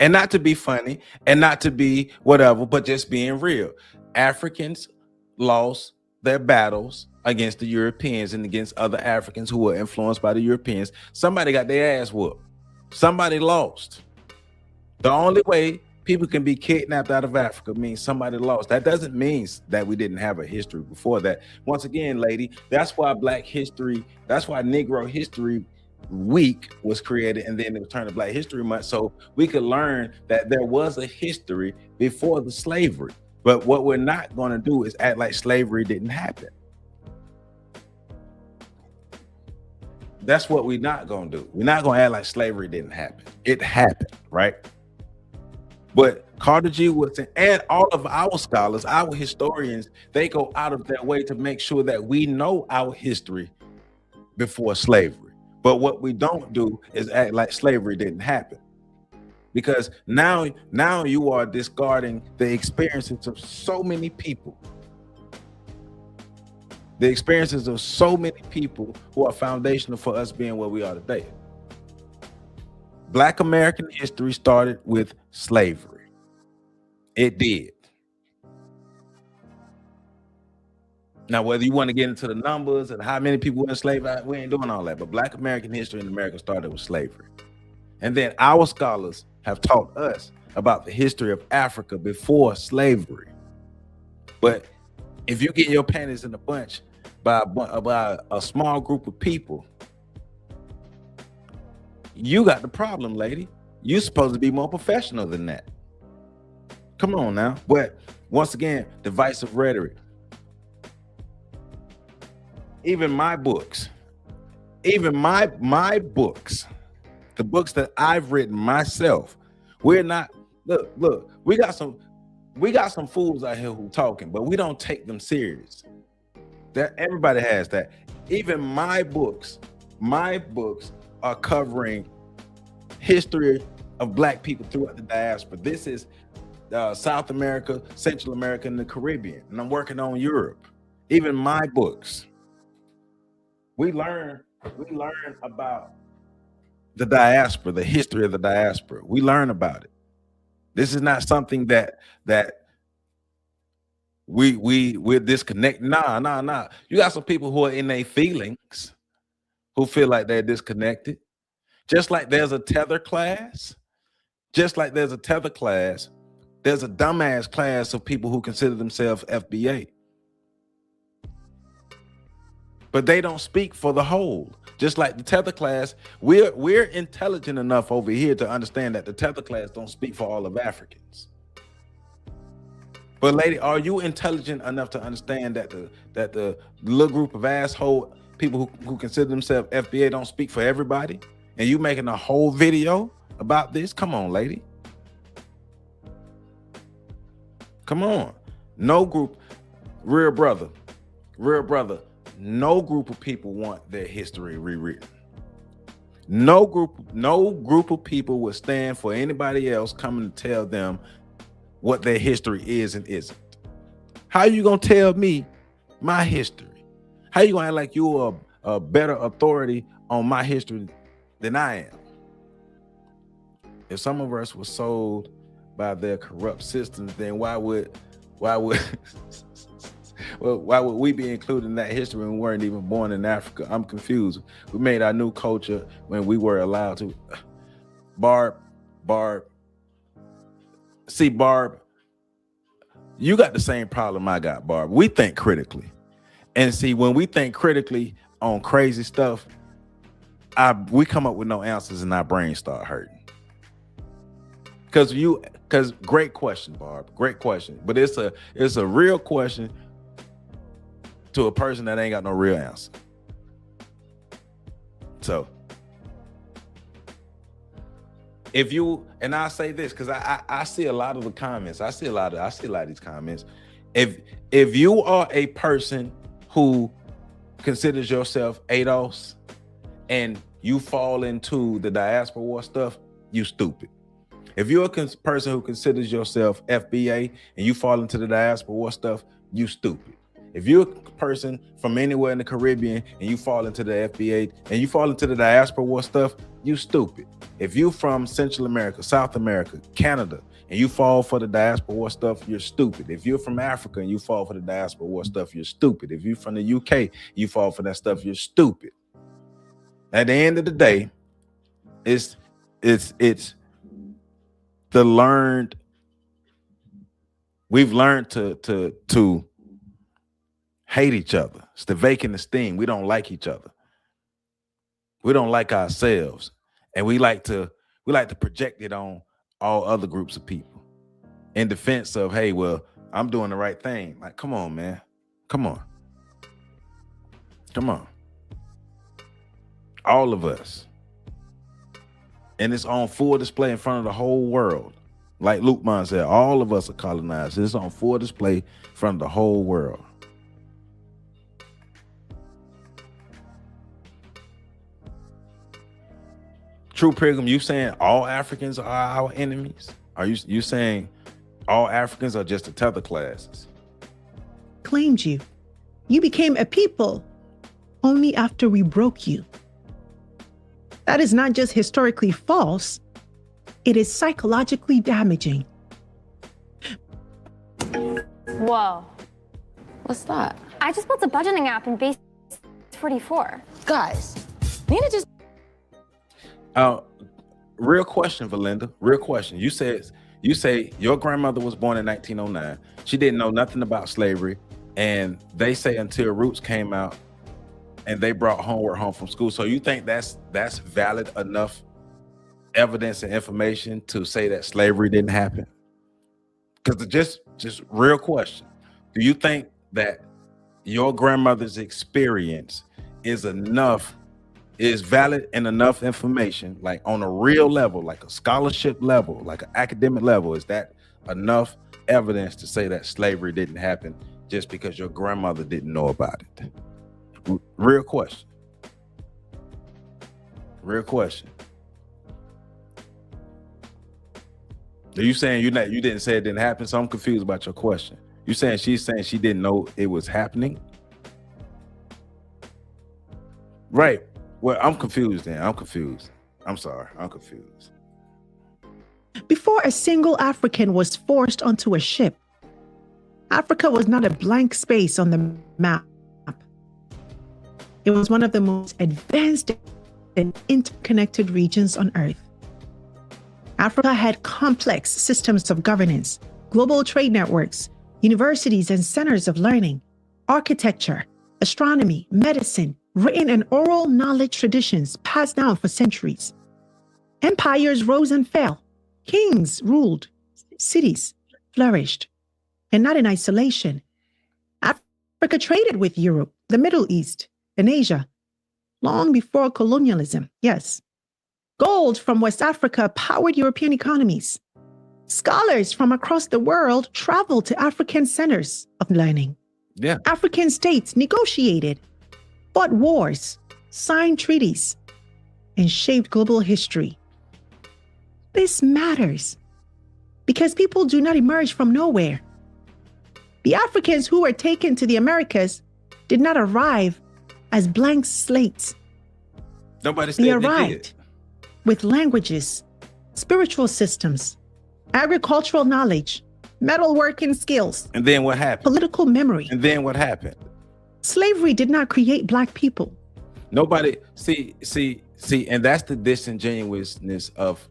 And not to be funny and not to be whatever, but just being real. Africans lost their battles against the Europeans and against other Africans who were influenced by the Europeans. Somebody got their ass whooped. Somebody lost. The only way people can be kidnapped out of Africa means somebody lost. That doesn't mean that we didn't have a history before that. Once again, lady, that's why that's why Negro History Week was created, and then it was turned to Black History Month, so we could learn that there was a history before the slavery. But what we're not going to do is act like slavery didn't happen. That's what we're not going to do. We're not going to act like slavery didn't happen. It happened, right? But Carter G. Woodson and all of our scholars, our historians, they go out of their way to make sure that we know our history before slavery. But what we don't do is act like slavery didn't happen. Because now you are discarding the experiences of so many people. The experiences of so many people who are foundational for us being where we are today. Black American history started with slavery. It did. Now, whether you want to get into the numbers and how many people were enslaved, we ain't doing all that. But Black American history in America started with slavery. And then our scholars have taught us about the history of Africa before slavery. But if you get your panties in a bunch by a small group of people, you got the problem, lady. You're supposed to be more professional than that. Come on now. But once again, divisive rhetoric. Even my books, my books, the books that I've written myself, we're not, look, we got some fools out here who talking, but we don't take them serious. That everybody has that. Even my books are covering history of Black people throughout the diaspora. This is South America, Central America, and the Caribbean. And I'm working on Europe. Even my books. We learn about the diaspora, the history of the diaspora. We learn about it. This is not something that we're disconnected. Nah. You got some people who are in their feelings, who feel like they're disconnected. Just like there's a tether class, there's a dumbass class of people who consider themselves FBA. But they don't speak for the whole. Just like the tether class, we're intelligent enough over here to understand that the tether class don't speak for all of Africans. But lady, are you intelligent enough to understand that the little group of asshole people who consider themselves FBA don't speak for everybody? And you making a whole video about this? Come on, lady. Come on. No group, real brother, no group of people want their history rewritten. No group of people will stand for anybody else coming to tell them what their history is and isn't. How you gonna tell me my history? How you gonna act like you're a better authority on my history than I am? If some of us were sold by their corrupt systems, then why would we be included in that history when we weren't even born in Africa? I'm confused. We made our new culture when we were allowed to. Barb, you got the same problem I got, Barb. We think critically. And see, when we think critically on crazy stuff, we come up with no answers and our brains start hurting. Because great question, Barb. Great question. But it's a real question to a person that ain't got no real answer. So if you, and I say this because I see a lot of the comments. I see a lot of these comments. If you are a person who considers yourself ADOS and you fall into the diaspora war stuff, you stupid. If you're a person who considers yourself FBA and you fall into the diaspora war stuff, you stupid. If you're a person from anywhere in the Caribbean and you fall into the FBA and you fall into the diaspora war stuff, you stupid. If you're from Central America, South America, Canada, and you fall for the diaspora war stuff, you're stupid. If you're from Africa and you fall for the diaspora war stuff, you're stupid. If you're from the UK, you fall for that stuff, you're stupid. At the end of the day, it's the learned. We've learned to hate each other. It's the vacant esteem. We don't like each other. We don't like ourselves, and we like to project it on all other groups of people in defense of, hey, well, I'm doing the right thing. Like, come on, man. Come on. All of us. And it's on full display in front of the whole world. Like Lukeman said, all of us are colonized. It's on full display in front of the whole world. True Pilgrim, you saying all Africans are our enemies? Are you saying all Africans are just the tether classes? Claimed you. You became a people only after we broke you. That is not just historically false, it is psychologically damaging. Whoa. What's that? I just built a budgeting app in Base 44. Guys, Nina just... Real question, Valinda. Real question. You say your grandmother was born in 1909. She didn't know nothing about slavery. And they say until Roots came out and they brought homework home from school. So you think that's valid enough evidence and information to say that slavery didn't happen? Because just real question. Do you think that your grandmother's experience is valid and enough information, like on a real level, like a scholarship level, like an academic level? Is that enough evidence to say that slavery didn't happen just because your grandmother didn't know about it? Real question. Are you saying you didn't say it didn't happen? So I'm confused about your question. You saying she's saying she didn't know it was happening? Right. Well, I'm confused then. I'm confused. I'm sorry. I'm confused. Before a single African was forced onto a ship, Africa was not a blank space on the map. It was one of the most advanced and interconnected regions on Earth. Africa had complex systems of governance, global trade networks, universities and centers of learning, architecture, astronomy, medicine, written and oral knowledge traditions passed down for centuries. Empires rose and fell. Kings ruled. Cities flourished. And not in isolation. Africa traded with Europe, the Middle East, and Asia long before colonialism. Yes. Gold from West Africa powered European economies. Scholars from across the world traveled to African centers of learning. Yeah. African states negotiated, fought wars, signed treaties, and shaped global history. This matters because people do not emerge from nowhere. The Africans who were taken to the Americas did not arrive as blank slates. Nobody said they they arrived did. With languages, spiritual systems, agricultural knowledge, metalworking skills. And then what happened? Political memory. And then what happened? Slavery did not create Black people. Nobody, see, and that's the disingenuousness of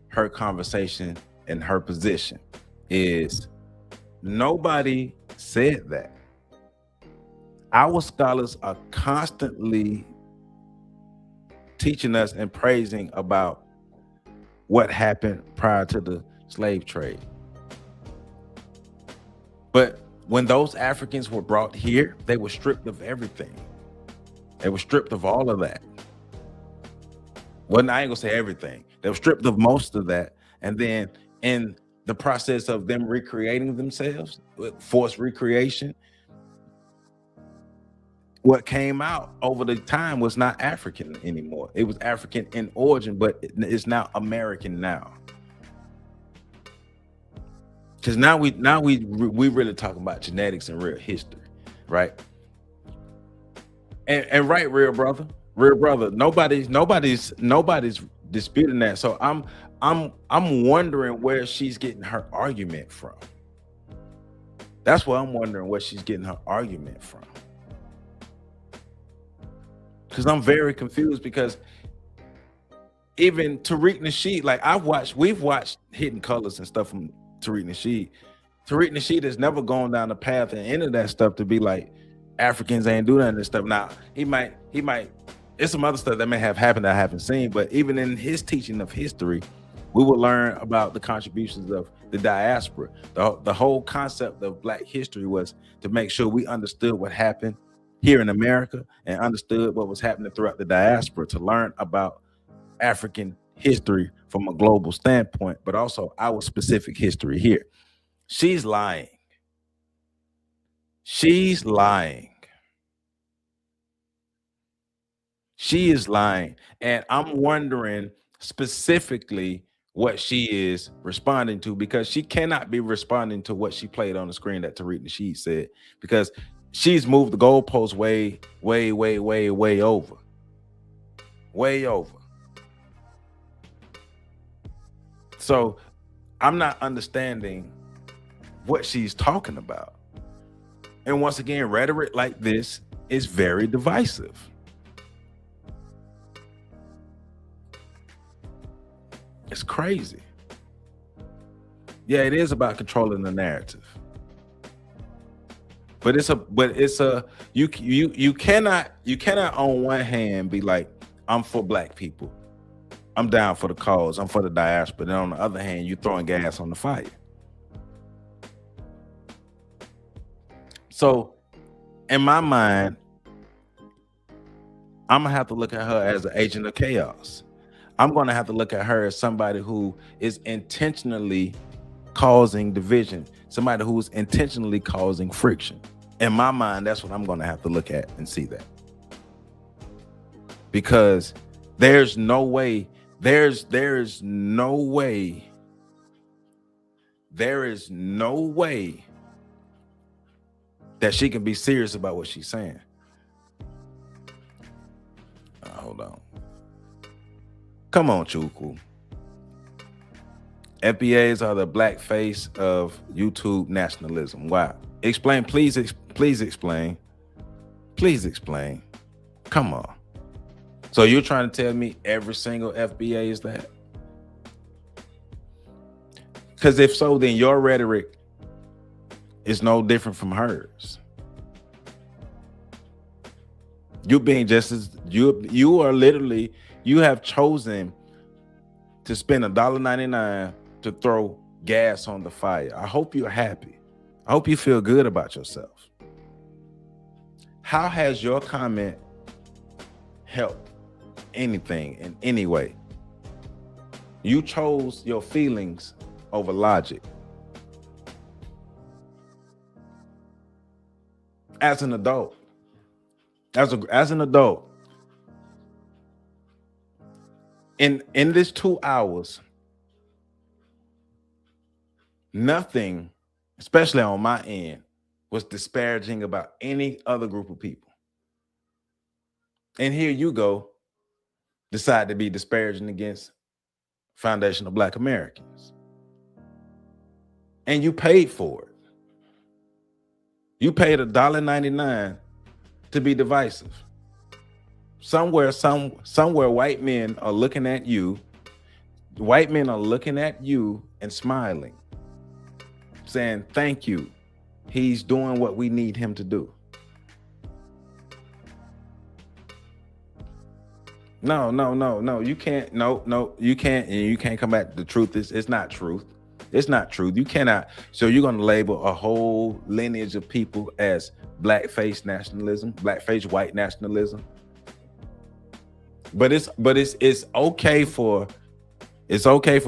her conversation and her position is nobody said that. Our scholars are constantly teaching us and praising about what happened prior to the slave trade. But when those Africans were brought here, they were stripped of everything. They were stripped of all of that. Well, I ain't gonna say everything. They were stripped of most of that. And then in the process of them recreating themselves, forced recreation, what came out over the time was not African anymore. It was African in origin, but it's now American now. Because now we really talking about genetics and real history, right? And right, real brother, nobody's disputing that. So I'm wondering where she's getting her argument from. That's what I'm wondering, where she's getting her argument from. Because I'm very confused, because even Tariq Nasheed, like we've watched Hidden Colors and stuff from Tariq Nasheed. Tariq Nasheed has never gone down the path and any of that stuff to be like, Africans ain't doing none of this stuff. Now, he might, it's some other stuff that may have happened that I haven't seen, but even in his teaching of history, we will learn about the contributions of the diaspora. The whole concept of Black history was to make sure we understood what happened here in America and understood what was happening throughout the diaspora, to learn about African history from a global standpoint, but also our specific history here. She's lying. She's lying. She is lying. And I'm wondering specifically what she is responding to, because she cannot be responding to what she played on the screen that Tariq Nasheed said, because she's moved the goalpost way over. Way over. So I'm not understanding what she's talking about. And once again, rhetoric like this is very divisive. It's crazy. Yeah, it is about controlling the narrative. But you cannot on one hand be like, I'm for Black people, I'm down for the cause, I'm for the diaspora. Then on the other hand, you're throwing gas on the fire. So in my mind, I'm gonna have to look at her as an agent of chaos. I'm gonna have to look at her as somebody who is intentionally causing division, somebody who's intentionally causing friction. In my mind, that's what I'm gonna have to look at and see that. Because there's no way there is no way that she can be serious about what she's saying. Hold on. Come on, Chuku. FBAs are the black face of YouTube nationalism. Why? Explain, please. Please explain. Please explain. Come on. So you're trying to tell me every single FBA is that? Because if so, then your rhetoric is no different from hers. You being just as you are literally, you have chosen to spend $1.99 to throw gas on the fire. I hope you're happy. I hope you feel good about yourself. How has your comment helped anything in any way? You chose your feelings over logic. As an adult, as an adult, in this 2 hours, nothing, especially on my end, was disparaging about any other group of people. And here you go, decide to be disparaging against Foundation of Black Americans. And you paid for it. You paid $1.99 to be divisive. Somewhere white men are looking at you. White men are looking at you and smiling, saying, thank you. He's doing what we need him to do. No, you can't. No, you can't. And you can't come back. The truth is, it's not truth. It's not truth. You cannot. So you're going to label a whole lineage of people as blackface nationalism, blackface white nationalism. But it's okay for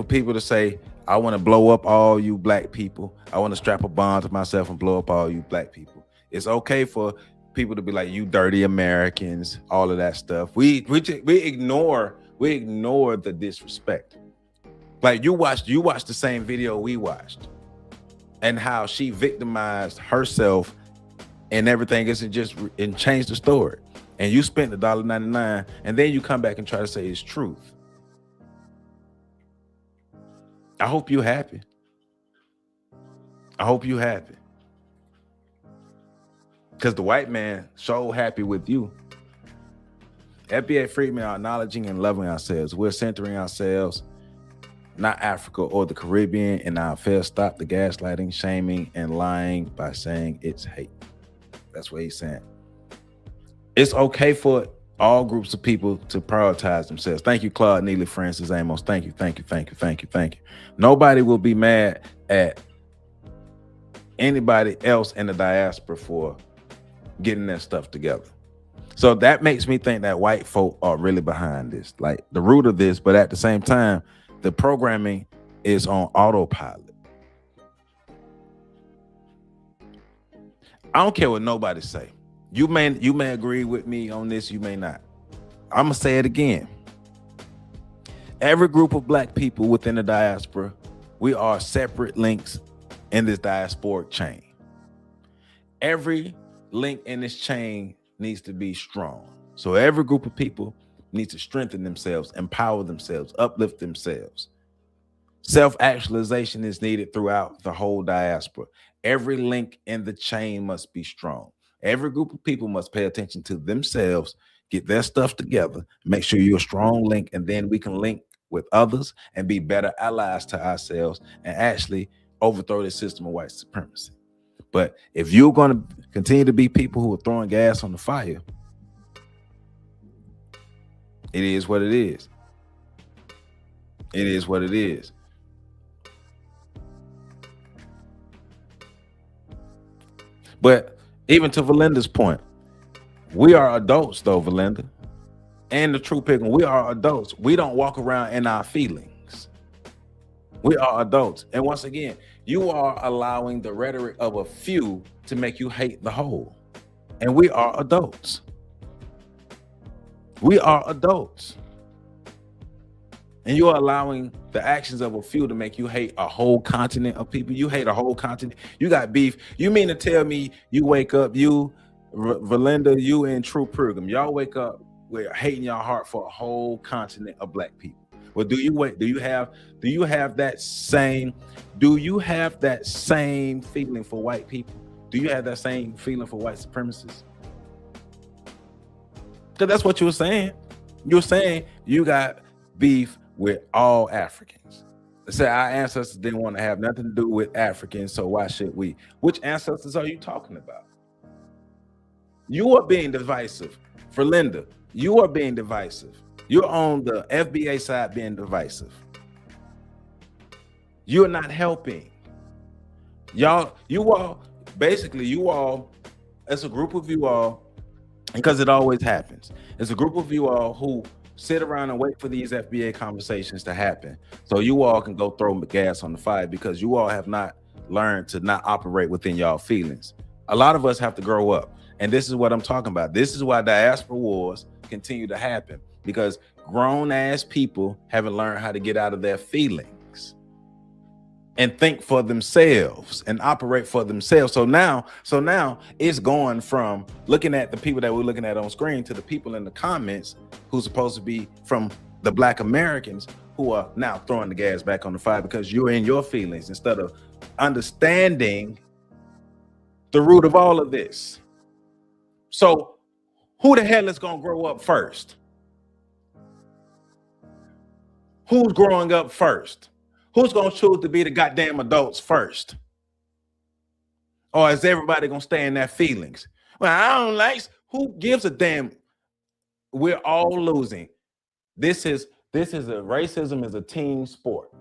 people to say, I want to blow up all you black people. I want to strap a bomb to myself and blow up all you black people. It's okay for people to be like, you dirty Americans, all of that stuff. We ignore the disrespect. Like you watched the same video we watched, and how she victimized herself and everything isn't just and changed the story. And you spent $1.99, and then you come back and try to say it's truth. I hope you're happy. I hope you're happy. Because the white man so happy with you. FBA freedmen are acknowledging and loving ourselves. We're centering ourselves, not Africa or the Caribbean, and our affairs. Stop the gaslighting, shaming, and lying by saying it's hate. That's what he's saying. It's okay for all groups of people to prioritize themselves. Thank you, Claude, Neely, Francis, Amos. Thank you. Nobody will be mad at anybody else in the diaspora for getting that stuff together. So that makes me think that white folk are really behind this, like the root of this, but at the same time, the programming is on autopilot. I don't care what nobody say. You may agree with me on this, you may not. I'm gonna say it again. Every group of black people within the diaspora, we are separate links in this diasporic chain. Every link in this chain needs to be strong. So every group of people needs to strengthen themselves, empower themselves, uplift themselves. Self-actualization is needed throughout the whole diaspora. Every link in the chain must be strong. Every group of people must pay attention to themselves, get their stuff together, make sure you're a strong link, and then we can link with others and be better allies to ourselves and actually overthrow this system of white supremacy. But if you're going to continue to be people who are throwing gas on the fire, it is what it is. It is what it is. But even to Valinda's point, we are adults though, Valinda. And the true picking, we are adults. We don't walk around in our feelings. We are adults. And once again, you are allowing the rhetoric of a few to make you hate the whole. And we are adults. We are adults. And you're allowing the actions of a few to make you hate a whole continent of people. You hate a whole continent. You got beef. You mean to tell me you wake up, you, Valinda, you and True Pergam, y'all wake up with hate in your heart for a whole continent of black people? Well, do you have that same feeling for white people? Do you have that same feeling for white supremacists? Because that's what you were saying. You're saying you got beef with all Africans. They said our ancestors didn't want to have nothing to do with Africans, so why should we? Which ancestors are you talking about? You are being divisive. For Linda, you are being divisive. You're on the FBA side being divisive. You're not helping. You all, it's a group of you all, because it always happens. It's a group of you all who sit around and wait for these FBA conversations to happen so you all can go throw gas on the fire, because you all have not learned to not operate within y'all feelings. A lot of us have to grow up, and this is what I'm talking about. This is why diaspora wars continue to happen, because grown ass people haven't learned how to get out of their feelings and think for themselves and operate for themselves. So now it's going from looking at the people that we're looking at on screen to the people in the comments who's supposed to be from the Black Americans who are now throwing the gas back on the fire because you're in your feelings instead of understanding the root of all of this. So who the hell is going to grow up first? Who's growing up first? Who's going to choose to be the goddamn adults first? Or is everybody going to stay in their feelings? Well, I don't like, who gives a damn? We're all losing. Racism is a team sport,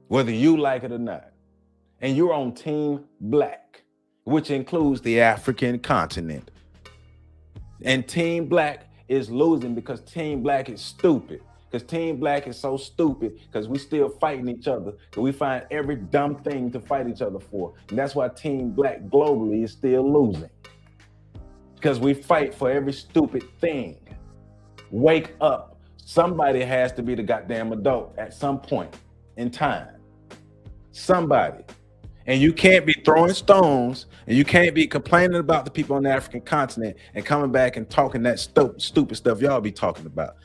whether you like it or not. And you're on Team Black, which includes the African continent. And Team Black is losing because Team Black is stupid. Because Team Black is so stupid because we still fighting each other. And we find every dumb thing to fight each other for. And that's why Team Black globally is still losing. Because we fight for every stupid thing. Wake up. Somebody has to be the goddamn adult at some point in time. Somebody. And you can't be throwing stones, and you can't be complaining about the people on the African continent and coming back and talking that stupid stuff y'all be talking about.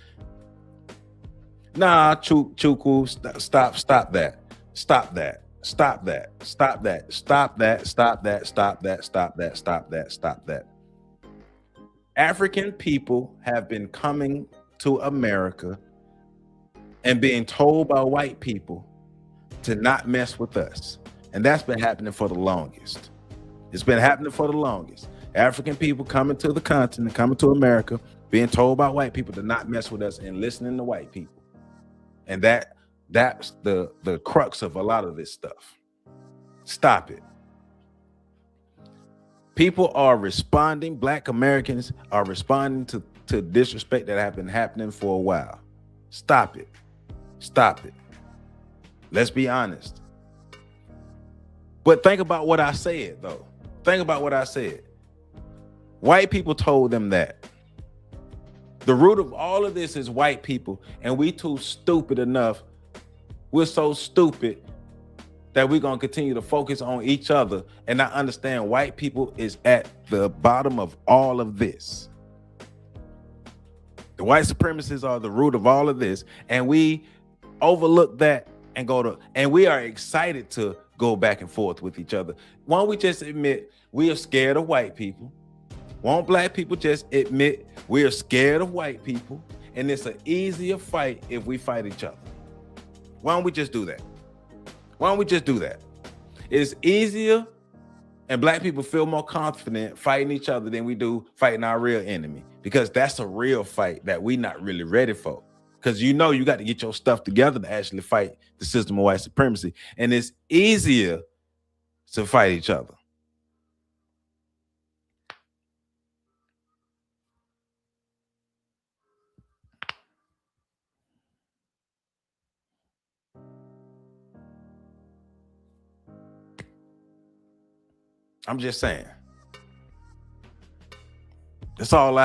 Nah, Chukwu, stop that. Stop that. Stop that. Stop that. Stop that. Stop that. Stop that. Stop that. Stop that. Stop that. African people have been coming to America and being told by white people to not mess with us. And that's been happening for the longest. It's been happening for the longest. African people coming to the continent, coming to America, being told by white people to not mess with us and listening to white people. And that's the crux of a lot of this stuff. Stop it. People are responding, Black Americans are responding to disrespect that have been happening for a while. Stop it. Stop it. Let's be honest. But think about what I said, though. Think about what I said. White people told them that. The root of all of this is white people, and we too stupid enough. We're so stupid that we're going to continue to focus on each other and not understand white people is at the bottom of all of this. The white supremacists are the root of all of this, and we overlook that and we are excited to go back and forth with each other. Why don't we just admit we are scared of white people? Won't Black people just admit we are scared of white people, and it's an easier fight if we fight each other? Why don't we just do that? Why don't we just do that? It's easier, and Black people feel more confident fighting each other than we do fighting our real enemy, because that's a real fight that we're not really ready for. Because you got to get your stuff together to actually fight the system of white supremacy, and it's easier to fight each other. I'm just saying. That's all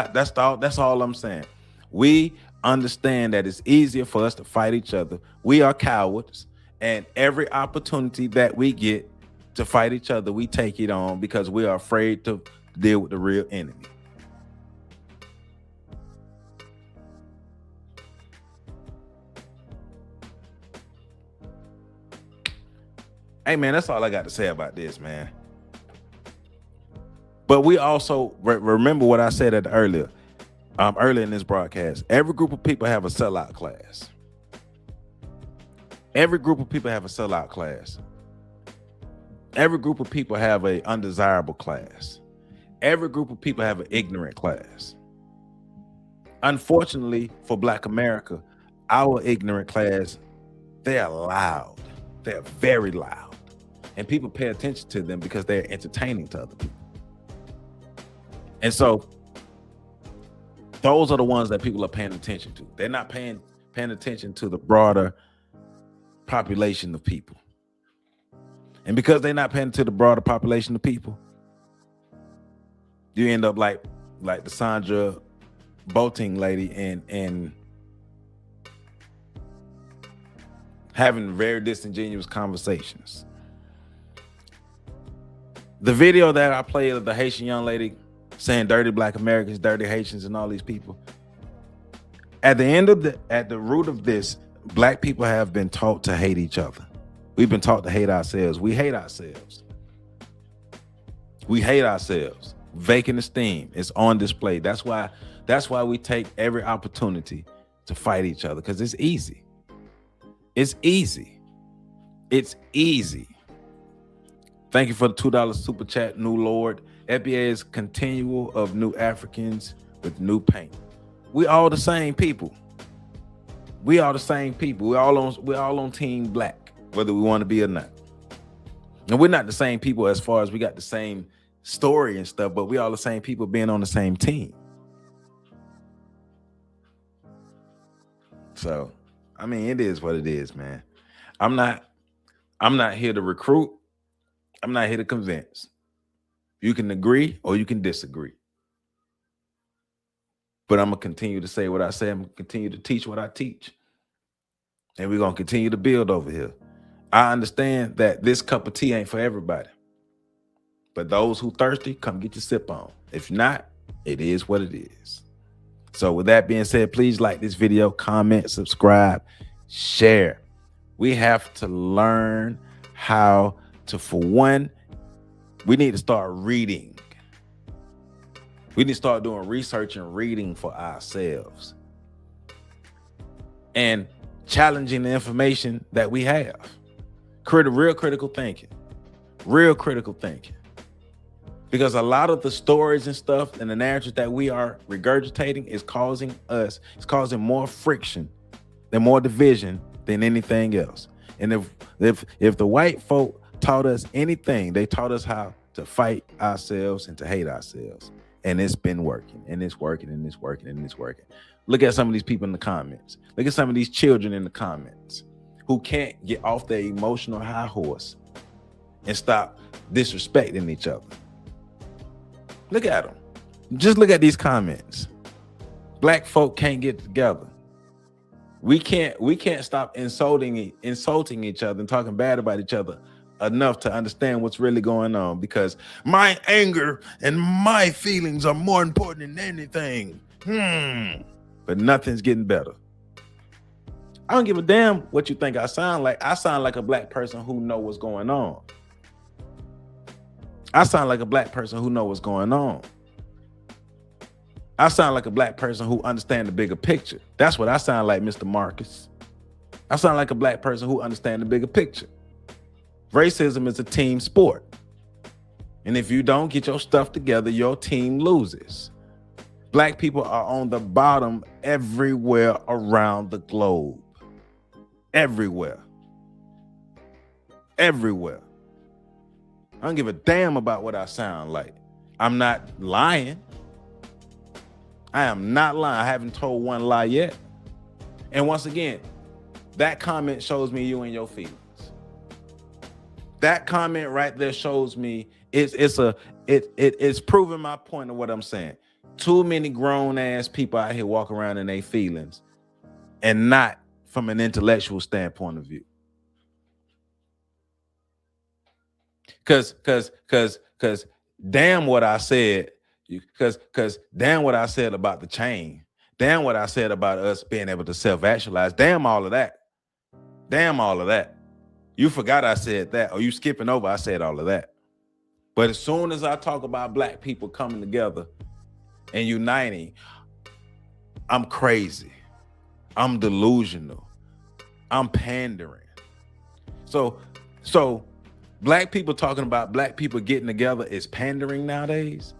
I'm saying. We understand that it's easier for us to fight each other. We are cowards, and every opportunity that we get to fight each other, we take it on because we are afraid to deal with the real enemy. Hey, man, that's all I got to say about this, man. But we also remember what I said earlier in this broadcast. Every group of people have a sellout class. Every group of people have a sellout class. Every group of people have an undesirable class. Every group of people have an ignorant class. Unfortunately for Black America, our ignorant class, they're loud. They're very loud. And people pay attention to them because they're entertaining to other people. And so those are the ones that people are paying attention to. They're not paying attention to the broader population of people. And because they're not paying to the broader population of people, you end up like the Sandra Boating lady and having very disingenuous conversations. The video that I played of the Haitian young lady saying dirty Black Americans, dirty Haitians, and all these people. At the root of this, Black people have been taught to hate each other. We've been taught to hate ourselves. We hate ourselves. We hate ourselves. Vacant esteem is on display. That's why we take every opportunity to fight each other, because it's easy. It's easy. It's easy. Thank you for the $2 super chat, New Lord. FBA is continual of new Africans with new paint. We all the same people. We all the same people. We're all on Team Black, whether we want to be or not. And we're not the same people as far as we got the same story and stuff, but we all the same people being on the same team. So, I mean, it is what it is, man. I'm not here to recruit. I'm not here to convince. You can agree or you can disagree. But I'm going to continue to say what I say. I'm going to continue to teach what I teach. And we're going to continue to build over here. I understand that this cup of tea ain't for everybody. But those who thirsty, come get your sip on. If not, it is what it is. So with that being said, please like this video, comment, subscribe, share. We have to learn how to, for one, we need to start reading. We need to start doing research and reading for ourselves and challenging the information that we have. Real critical thinking. Real critical thinking. Because a lot of the stories and stuff and the narratives that we are regurgitating is causing more friction and more division than anything else. And if the white folk taught us anything, they taught us how to fight ourselves and to hate ourselves. And it's been working, and it's working, and it's working, and it's working. Look at some of these people in the comments. Look at some of these children in the comments who can't get off their emotional high horse and stop disrespecting each other. Look at them. Just look at these comments. Black folk can't get together. We can't stop insulting each other and talking bad about each other enough to understand what's really going on, because my anger and my feelings are more important than anything. But nothing's getting better. I don't give a damn what you think I sound like. I sound like a Black person who know what's going on. I sound like a Black person who know what's going on. I sound like a Black person who understand the bigger picture. That's what I sound like, Mr. Marcus. I sound like a Black person who understand the bigger picture. Racism is a team sport. And if you don't get your stuff together, your team loses. Black people are on the bottom everywhere around the globe. Everywhere. Everywhere. I don't give a damn about what I sound like. I'm not lying. I am not lying. I haven't told one lie yet. And once again, that comment shows me you and your feelings. That comment right there shows me it's proving my point of what I'm saying. Too many grown ass people out here walk around in their feelings and not from an intellectual standpoint of view. Cause damn what I said, cause damn what I said about the chain, damn what I said about us being able to self-actualize, damn all of that. Damn all of that. You forgot I said that, or you skipping over I said all of that. But as soon as I talk about black people coming together and uniting, I'm crazy. I'm delusional. I'm pandering. So black people talking about black people getting together is pandering nowadays.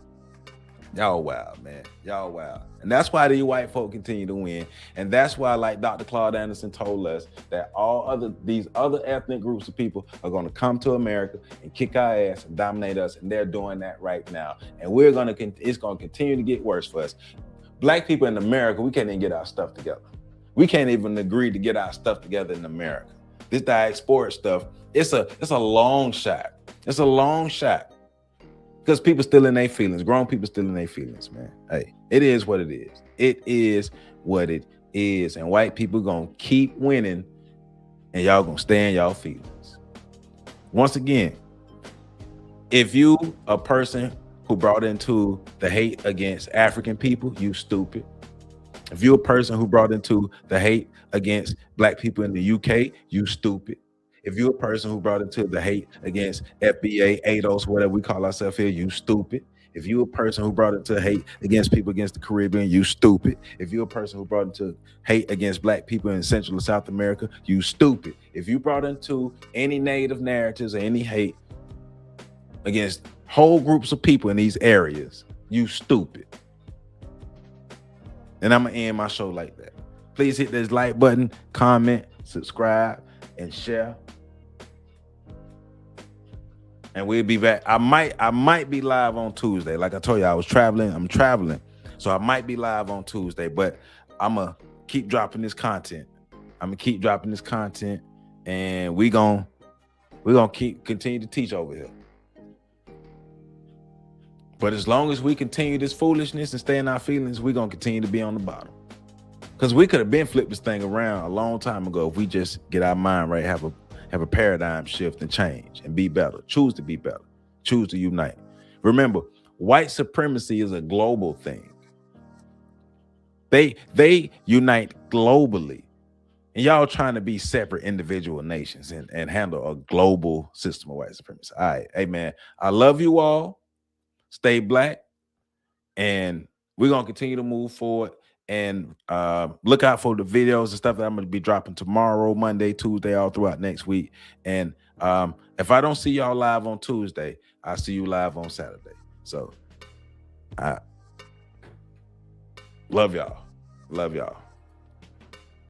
Y'all wild, man. Y'all wild. And that's why these white folk continue to win. And that's why, like Dr. Claude Anderson told us, that these other ethnic groups of people are going to come to America and kick our ass and dominate us. And they're doing that right now. And it's going to continue to get worse for us. Black people in America, we can't even get our stuff together. We can't even agree to get our stuff together in America. This Diaspora stuff, it's a long shot. It's a long shot. Because people still in their feelings. Grown people still in their feelings, man. Hey, it is what it is. It is what it is. And white people gonna keep winning, and y'all gonna stay in y'all feelings. Once again, if you a person who brought into the hate against African people, you stupid. If you're a person who brought into the hate against black people in the UK, you stupid. If you're a person who brought into the hate against FBA, ADOS, whatever we call ourselves here, you stupid. If you're a person who brought into hate against people against the Caribbean, you stupid. If you're a person who brought into hate against black people in Central and South America, you stupid. If you brought into any negative narratives or any hate against whole groups of people in these areas, you stupid. And I'm gonna end my show like that. Please hit this like button, comment, subscribe, and share. And we'll be back. I might be live on Tuesday. Like I told you, I'm traveling. So I might be live on Tuesday, but I'm gonna keep dropping this content. And we're gonna continue to teach over here. But as long as we continue this foolishness and stay in our feelings, we're gonna continue to be on the bottom. Because we could have been flipped this thing around a long time ago if we just get our mind right, have a paradigm shift and change and be better. Choose to be better. Choose to unite. Remember, white supremacy is a global thing. They unite globally. And y'all trying to be separate individual nations and handle a global system of white supremacy. All right. Hey, man, I love you all. Stay black. And we're going to continue to move forward. And look out for the videos and stuff that I'm going to be dropping tomorrow, Monday, Tuesday, all throughout next week. And if I don't see y'all live on Tuesday, I'll see you live on Saturday. So I love y'all. Love y'all.